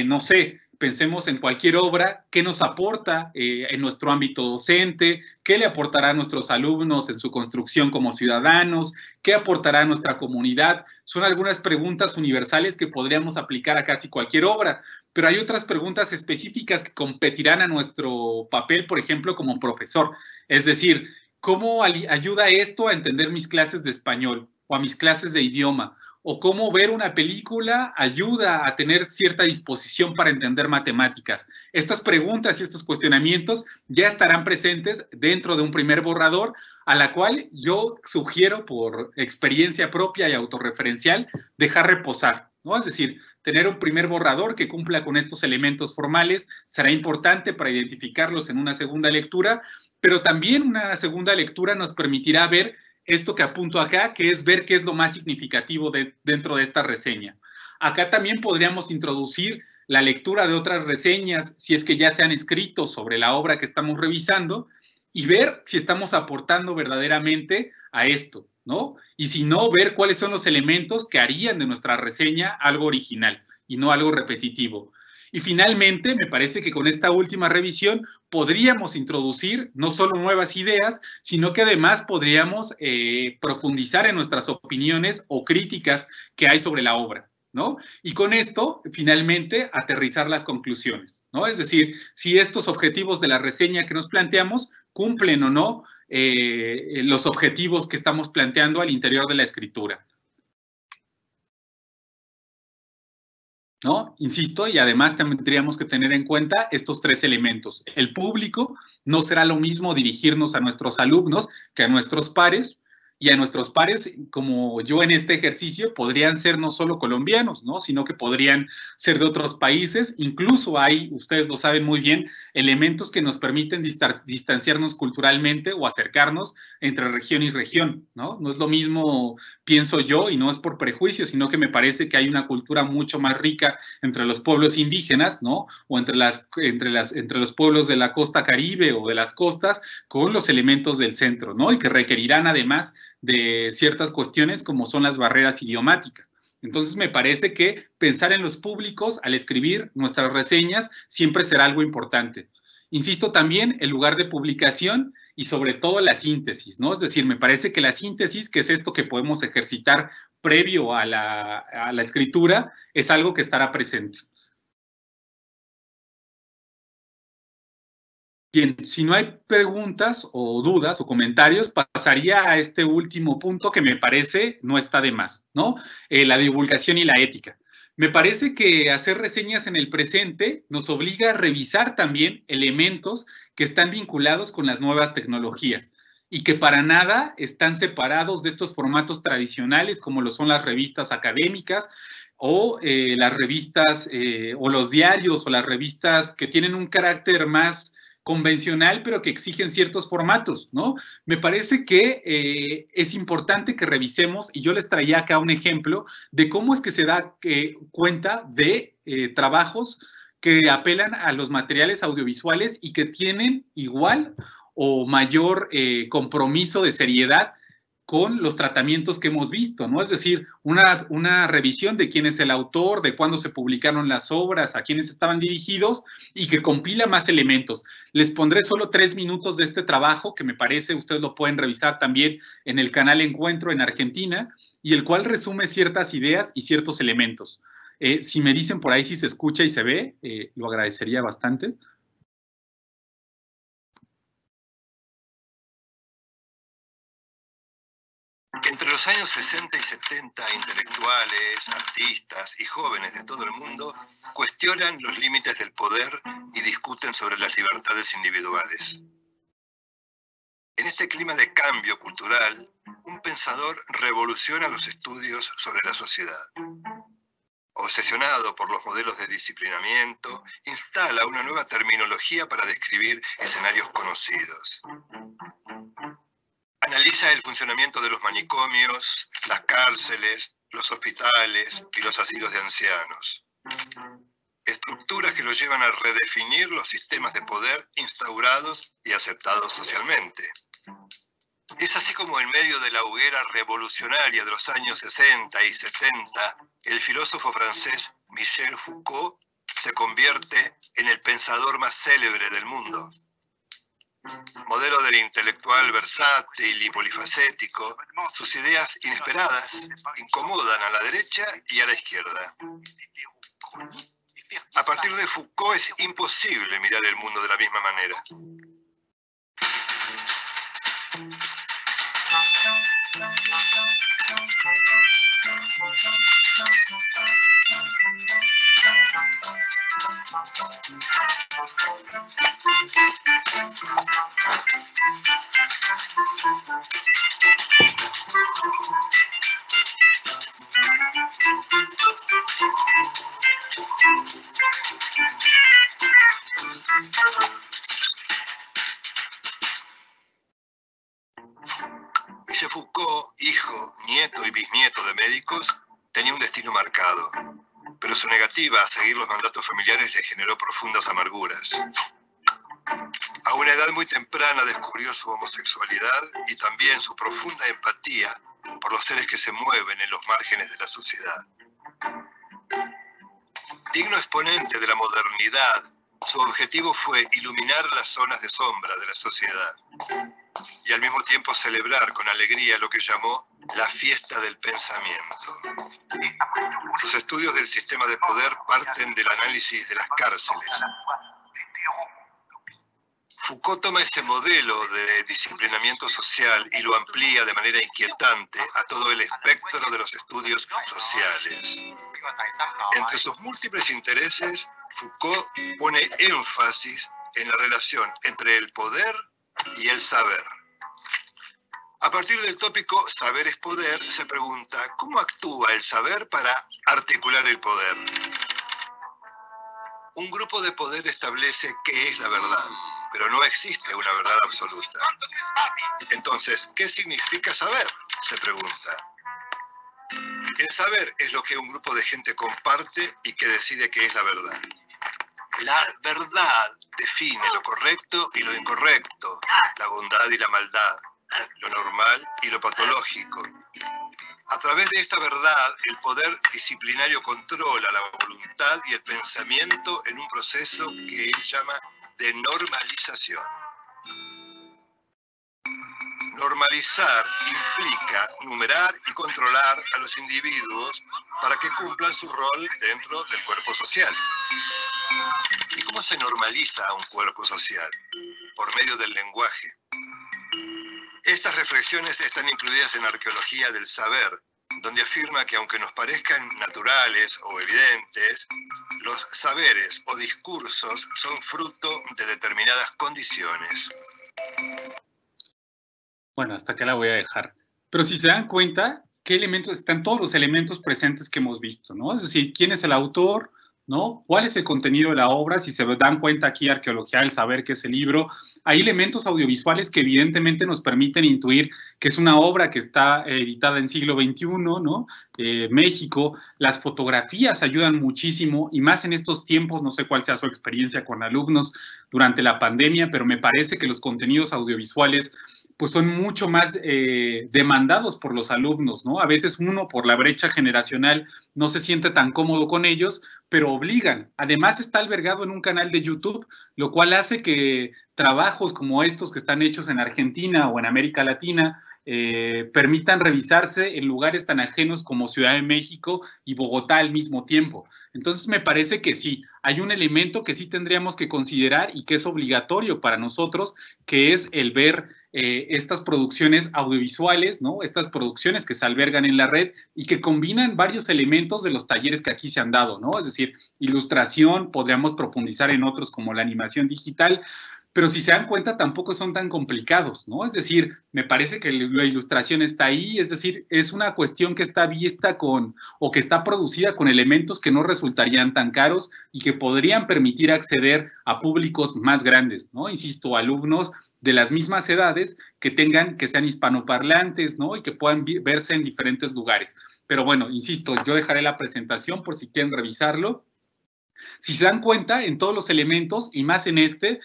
No sé, pensemos en cualquier obra, ¿qué nos aporta en nuestro ámbito docente? ¿Qué le aportará a nuestros alumnos en su construcción como ciudadanos? ¿Qué aportará a nuestra comunidad? Son algunas preguntas universales que podríamos aplicar a casi cualquier obra, pero hay otras preguntas específicas que competirán a nuestro papel, por ejemplo, como profesor. Es decir, ¿cómo ayuda esto a entender mis clases de español o a mis clases de idioma? O cómo ver una película ayuda a tener cierta disposición para entender matemáticas. Estas preguntas y estos cuestionamientos ya estarán presentes dentro de un primer borrador, a la cual yo sugiero, por experiencia propia y autorreferencial, dejar reposar, ¿no? Es decir, tener un primer borrador que cumpla con estos elementos formales será importante para identificarlos en una segunda lectura, pero también una segunda lectura nos permitirá ver esto que apunto acá, que es ver qué es lo más significativo dentro de esta reseña. Acá también podríamos introducir la lectura de otras reseñas, si es que ya se han escrito sobre la obra que estamos revisando, y ver si estamos aportando verdaderamente a esto, ¿no? Y si no, ver cuáles son los elementos que harían de nuestra reseña algo original y no algo repetitivo. Y finalmente, me parece que con esta última revisión podríamos introducir no solo nuevas ideas, sino que además podríamos profundizar en nuestras opiniones o críticas que hay sobre la obra, ¿no? Y con esto, finalmente, aterrizar las conclusiones, ¿no? Es decir, si estos objetivos de la reseña que nos planteamos cumplen o no los objetivos que estamos planteando al interior de la escritura, ¿no? Insisto, y además tendríamos que tener en cuenta estos tres elementos. El público, no será lo mismo dirigirnos a nuestros alumnos que a nuestros pares, y a nuestros pares, como yo en este ejercicio, podrían ser no solo colombianos, ¿no? Sino que podrían ser de otros países. Incluso hay, ustedes lo saben muy bien, elementos que nos permiten distanciarnos culturalmente o acercarnos entre región y región, ¿no? No es lo mismo, pienso yo, y no es por prejuicio, sino que me parece que hay una cultura mucho más rica entre los pueblos indígenas, ¿no? O entre los pueblos de la costa caribe o de las costas, con los elementos del centro, ¿no? Y que requerirán además de ciertas cuestiones como son las barreras idiomáticas. Entonces me parece que pensar en los públicos al escribir nuestras reseñas siempre será algo importante. Insisto también, el lugar de publicación y sobre todo la síntesis, ¿no? Es decir, me parece que la síntesis, que es esto que podemos ejercitar previo a la escritura, es algo que estará presente. Bien, si no hay preguntas o dudas o comentarios, pasaría a este último punto que me parece no está de más, ¿no? La divulgación y la ética. Me parece que hacer reseñas en el presente nos obliga a revisar también elementos que están vinculados con las nuevas tecnologías y que para nada están separados de estos formatos tradicionales como lo son las revistas académicas o las revistas o los diarios o las revistas que tienen un carácter más convencional, pero que exigen ciertos formatos, ¿no? Me parece que es importante que revisemos, y yo les traía acá un ejemplo de cómo es que se da cuenta de trabajos que apelan a los materiales audiovisuales y que tienen igual o mayor compromiso de seriedad con los tratamientos que hemos visto, ¿no? Es decir, una revisión de quién es el autor, de cuándo se publicaron las obras, a quiénes estaban dirigidos y que compila más elementos. Les pondré solo 3 minutos de este trabajo, que me parece, ustedes lo pueden revisar también en el canal Encuentro en Argentina, y el cual resume ciertas ideas y ciertos elementos. Si me dicen por ahí si se escucha y se ve, lo agradecería bastante. Entre los años 60 y 70, intelectuales, artistas y jóvenes de todo el mundo cuestionan los límites del poder y discuten sobre las libertades individuales. En este clima de cambio cultural, un pensador revoluciona los estudios sobre la sociedad. Obsesionado por los modelos de disciplinamiento, instala una nueva terminología para describir escenarios conocidos. Analiza el funcionamiento de los manicomios, las cárceles, los hospitales y los asilos de ancianos. Estructuras que lo llevan a redefinir los sistemas de poder instaurados y aceptados socialmente. Es así como en medio de la hoguera revolucionaria de los años 60 y 70, el filósofo francés Michel Foucault se convierte en el pensador más célebre del mundo. Modelo del intelectual versátil y polifacético, sus ideas inesperadas incomodan a la derecha y a la izquierda. A partir de Foucault es imposible mirar el mundo de la misma manera. Michel Foucault, hijo, nieto y bisnieto de médicos, tenía un destino marcado, pero su negativa a seguir los mandatos familiares le generó profundas amarguras. A una edad muy temprana descubrió su homosexualidad y también su profunda empatía por los seres que se mueven en los márgenes de la sociedad. Digno exponente de la modernidad, su objetivo fue iluminar las zonas de sombra de la sociedad y al mismo tiempo celebrar con alegría lo que llamó la fiesta del pensamiento. Sus estudios del sistema de poder parten del análisis de las cárceles. Foucault toma ese modelo de disciplinamiento social y lo amplía de manera inquietante a todo el espectro de los estudios sociales. Entre sus múltiples intereses, Foucault pone énfasis en la relación entre el poder y el saber. A partir del tópico saber es poder, se pregunta ¿cómo actúa el saber para articular el poder? Un grupo de poder establece qué es la verdad, pero no existe una verdad absoluta. Entonces, ¿qué significa saber?, se pregunta. El saber es lo que un grupo de gente comparte y que decide qué es la verdad. La verdad define lo correcto y lo incorrecto, la bondad y la maldad, lo normal y lo patológico. A través de esta verdad, el poder disciplinario controla la voluntad y el pensamiento en un proceso que él llama de normalización. Normalizar implica numerar y controlar a los individuos para que cumplan su rol dentro del cuerpo social. ¿Y cómo se normaliza a un cuerpo social? Por medio del lenguaje. Estas reflexiones están incluidas en Arqueología del Saber, donde afirma que aunque nos parezcan naturales o evidentes, los saberes o discursos son fruto de determinadas condiciones. Bueno, hasta acá la voy a dejar. Pero si se dan cuenta, ¿qué elementos están todos los elementos presentes que hemos visto, ¿no? Es decir, ¿quién es el autor? ¿No? ¿Cuál es el contenido de la obra? Si se dan cuenta aquí, Arqueología del Saber, que es el libro, hay elementos audiovisuales que evidentemente nos permiten intuir que es una obra que está editada en siglo XXI, ¿no? México, las fotografías ayudan muchísimo, y más en estos tiempos. No sé cuál sea su experiencia con alumnos durante la pandemia, pero me parece que los contenidos audiovisuales pues son mucho más demandados por los alumnos, ¿no? A veces uno, por la brecha generacional, no se siente tan cómodo con ellos, pero obligan. Además, está albergado en un canal de YouTube, lo cual hace que trabajos como estos que están hechos en Argentina o en América Latina permitan revisarse en lugares tan ajenos como Ciudad de México y Bogotá al mismo tiempo. Entonces, me parece que sí, hay un elemento que sí tendríamos que considerar y que es obligatorio para nosotros, que es el ver estas producciones audiovisuales, ¿no? Estas producciones que se albergan en la red y que combinan varios elementos de los talleres que aquí se han dado, ¿no? Es decir, ilustración, podríamos profundizar en otros como la animación digital, pero si se dan cuenta tampoco son tan complicados, ¿no? Es decir, me parece que la ilustración está ahí, es decir, es una cuestión que está vista con, o que está producida con elementos que no resultarían tan caros y que podrían permitir acceder a públicos más grandes, ¿no? Insisto, alumnos de las mismas edades que sean hispanoparlantes, ¿no? Y que puedan verse en diferentes lugares. Pero bueno, insisto, yo dejaré la presentación por si quieren revisarlo. Si se dan cuenta, en todos los elementos, y más en este,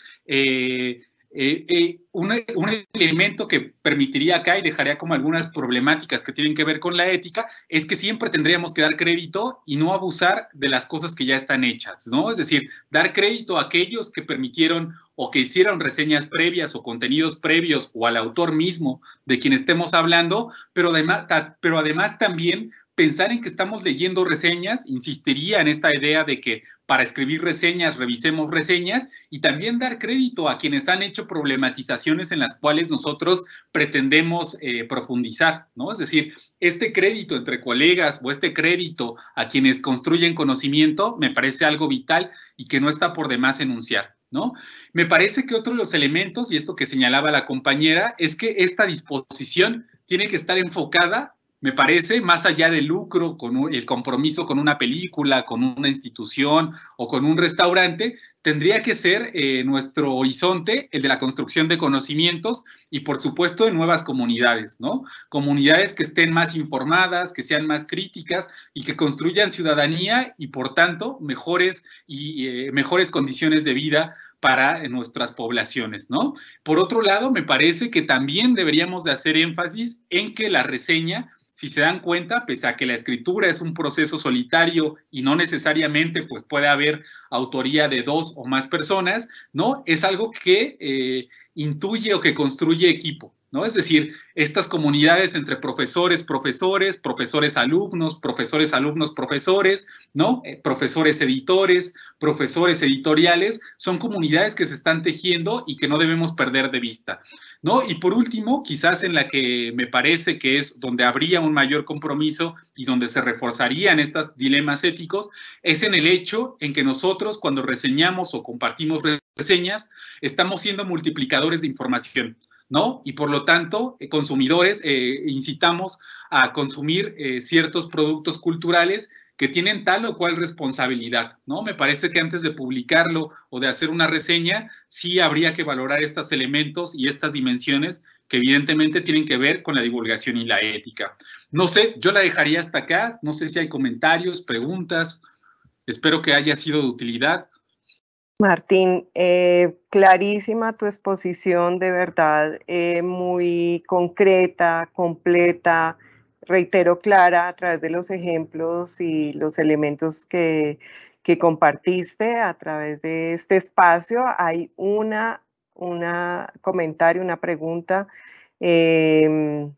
un elemento que permitiría acá, y dejaría como algunas problemáticas que tienen que ver con la ética, es que siempre tendríamos que dar crédito y no abusar de las cosas que ya están hechas, ¿no? Es decir, dar crédito a aquellos que permitieron o que hicieron reseñas previas o contenidos previos, o al autor mismo de quien estemos hablando, pero además también pensar en que estamos leyendo reseñas. Insistiría en esta idea de que para escribir reseñas revisemos reseñas, y también dar crédito a quienes han hecho problematizaciones en las cuales nosotros pretendemos profundizar, ¿no? Es decir, este crédito entre colegas o este crédito a quienes construyen conocimiento me parece algo vital y que no está por demás enunciar, ¿no? Me parece que otro de los elementos, y esto que señalaba la compañera, es que esta disposición tiene que estar enfocada, me parece, más allá del lucro, con el compromiso con una película, con una institución o con un restaurante, tendría que ser nuestro horizonte el de la construcción de conocimientos y, por supuesto, de nuevas comunidades, ¿no? Comunidades que estén más informadas, que sean más críticas y que construyan ciudadanía y, por tanto, mejores condiciones de vida para nuestras poblaciones, ¿no? Por otro lado, me parece que también deberíamos de hacer énfasis en que la reseña, si se dan cuenta, pese a que la escritura es un proceso solitario y no necesariamente pues puede haber autoría de 2 o más personas, ¿no? Es algo que intuye o que construye equipo, ¿no? Es decir, estas comunidades entre profesores, alumnos, profesores, ¿no? Profesores editores, profesores editoriales, son comunidades que se están tejiendo y que no debemos perder de vista, ¿no? Y por último, quizás en la que me parece que es donde habría un mayor compromiso y donde se reforzarían estos dilemas éticos, es en el hecho en que nosotros, cuando reseñamos o compartimos reseñas, estamos siendo multiplicadores de información, ¿no? Y por lo tanto, consumidores, incitamos a consumir ciertos productos culturales que tienen tal o cual responsabilidad, ¿no? Me parece que antes de publicarlo o de hacer una reseña, sí habría que valorar estos elementos y estas dimensiones que evidentemente tienen que ver con la divulgación y la ética. No sé, yo la dejaría hasta acá, no sé si hay comentarios, preguntas, espero que haya sido de utilidad. Martín, clarísima tu exposición, de verdad, muy concreta, completa, reitero, clara a través de los ejemplos y los elementos que que compartiste a través de este espacio. Hay un comentario, una pregunta de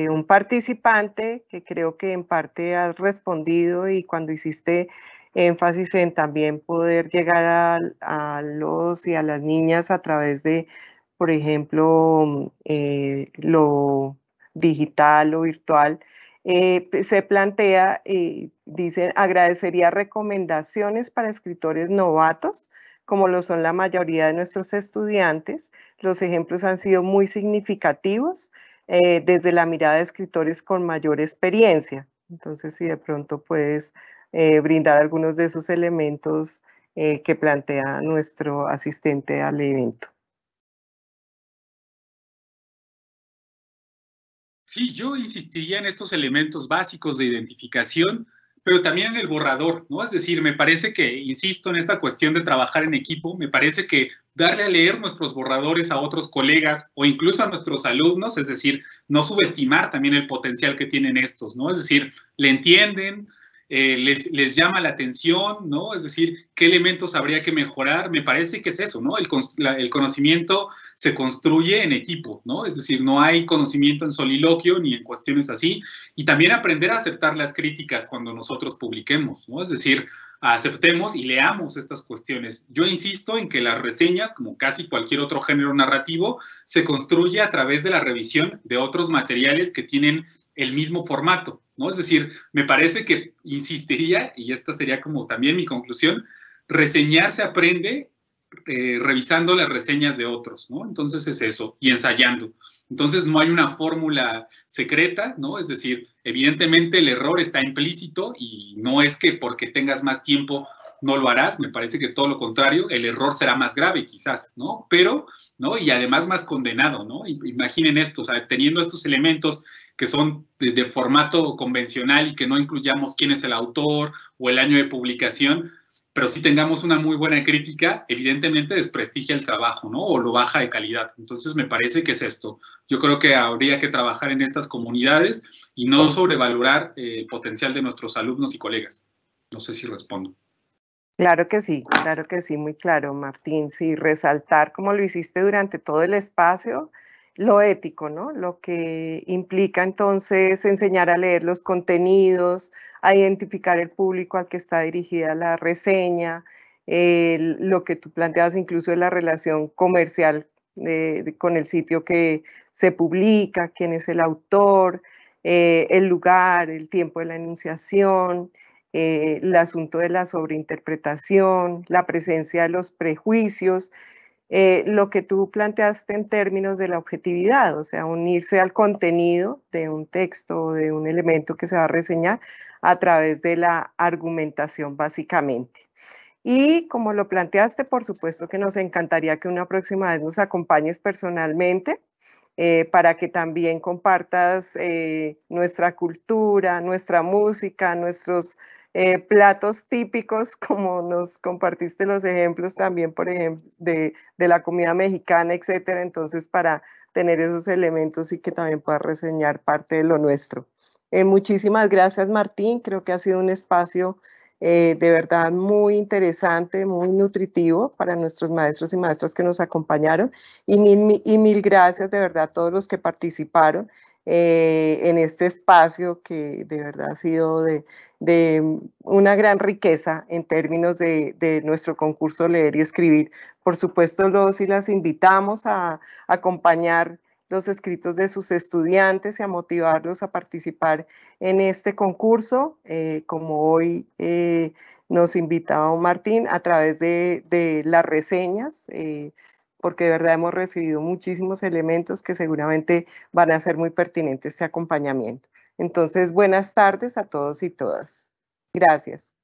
un participante que creo que en parte has respondido, y cuando hiciste énfasis en también poder llegar a los y a las niñas a través de, por ejemplo, lo digital o virtual, se plantea, dicen, agradecería recomendaciones para escritores novatos, como lo son la mayoría de nuestros estudiantes. Los ejemplos han sido muy significativos desde la mirada de escritores con mayor experiencia. Entonces, si de pronto puedes brindar algunos de esos elementos que plantea nuestro asistente al evento. Sí, yo insistiría en estos elementos básicos de identificación, pero también en el borrador, ¿no? Es decir, me parece que, insisto en esta cuestión de trabajar en equipo, me parece que darle a leer nuestros borradores a otros colegas o incluso a nuestros alumnos, es decir, no subestimar también el potencial que tienen estos, ¿no? Es decir, le entienden, les llama la atención, ¿no? Es decir, ¿qué elementos habría que mejorar? Me parece que es eso, ¿no? El conocimiento se construye en equipo, ¿no? Es decir, no hay conocimiento en soliloquio ni en cuestiones así. Y también aprender a aceptar las críticas cuando nosotros publiquemos, ¿no? Es decir, aceptemos y leamos estas cuestiones. Yo insisto en que las reseñas, como casi cualquier otro género narrativo, se construye a través de la revisión de otros materiales que tienen el mismo formato, ¿no? Es decir, me parece que insistiría, y esta sería como también mi conclusión, reseñar se aprende revisando las reseñas de otros, ¿no? Entonces es eso, y ensayando. Entonces no hay una fórmula secreta, ¿no? Es decir, evidentemente el error está implícito y no es que porque tengas más tiempo no lo harás, me parece que todo lo contrario, el error será más grave quizás, ¿no? Pero, ¿no? Y además más condenado, ¿no? Imaginen esto, o sea, teniendo estos elementos que son de formato convencional y que no incluyamos quién es el autor o el año de publicación, pero si tengamos una muy buena crítica, evidentemente desprestigia el trabajo, ¿no? O lo baja de calidad. Entonces, me parece que es esto. Yo creo que habría que trabajar en estas comunidades y no sobrevalorar el potencial de nuestros alumnos y colegas. No sé si respondo. Claro que sí, muy claro, Martín. Sí, resaltar, como lo hiciste durante todo el espacio, lo ético, ¿no? Lo que implica entonces enseñar a leer los contenidos, a identificar el público al que está dirigida la reseña, lo que tú planteas incluso de la relación comercial con el sitio que se publica, quién es el autor, el lugar, el tiempo de la enunciación, el asunto de la sobreinterpretación, la presencia de los prejuicios, lo que tú planteaste en términos de la objetividad, o sea, unirse al contenido de un texto o de un elemento que se va a reseñar a través de la argumentación, básicamente. Y como lo planteaste, por supuesto que nos encantaría que una próxima vez nos acompañes personalmente, para que también compartas nuestra cultura, nuestra música, nuestros platos típicos, como nos compartiste los ejemplos también, por ejemplo, de la comida mexicana, etcétera. Entonces, para tener esos elementos y que también puedas reseñar parte de lo nuestro. Muchísimas gracias, Martín. Creo que ha sido un espacio de verdad muy interesante, muy nutritivo para nuestros maestros y maestras que nos acompañaron, y mil gracias de verdad a todos los que participaron en este espacio, que de verdad ha sido de una gran riqueza en términos de nuestro concurso Leer y Escribir. Por supuesto, los y las invitamos a acompañar los escritos de sus estudiantes y a motivarlos a participar en este concurso, como hoy nos invitaba Martín, a través de las reseñas, porque de verdad hemos recibido muchísimos elementos que seguramente van a ser muy pertinentes este acompañamiento. Entonces, buenas tardes a todos y todas. Gracias.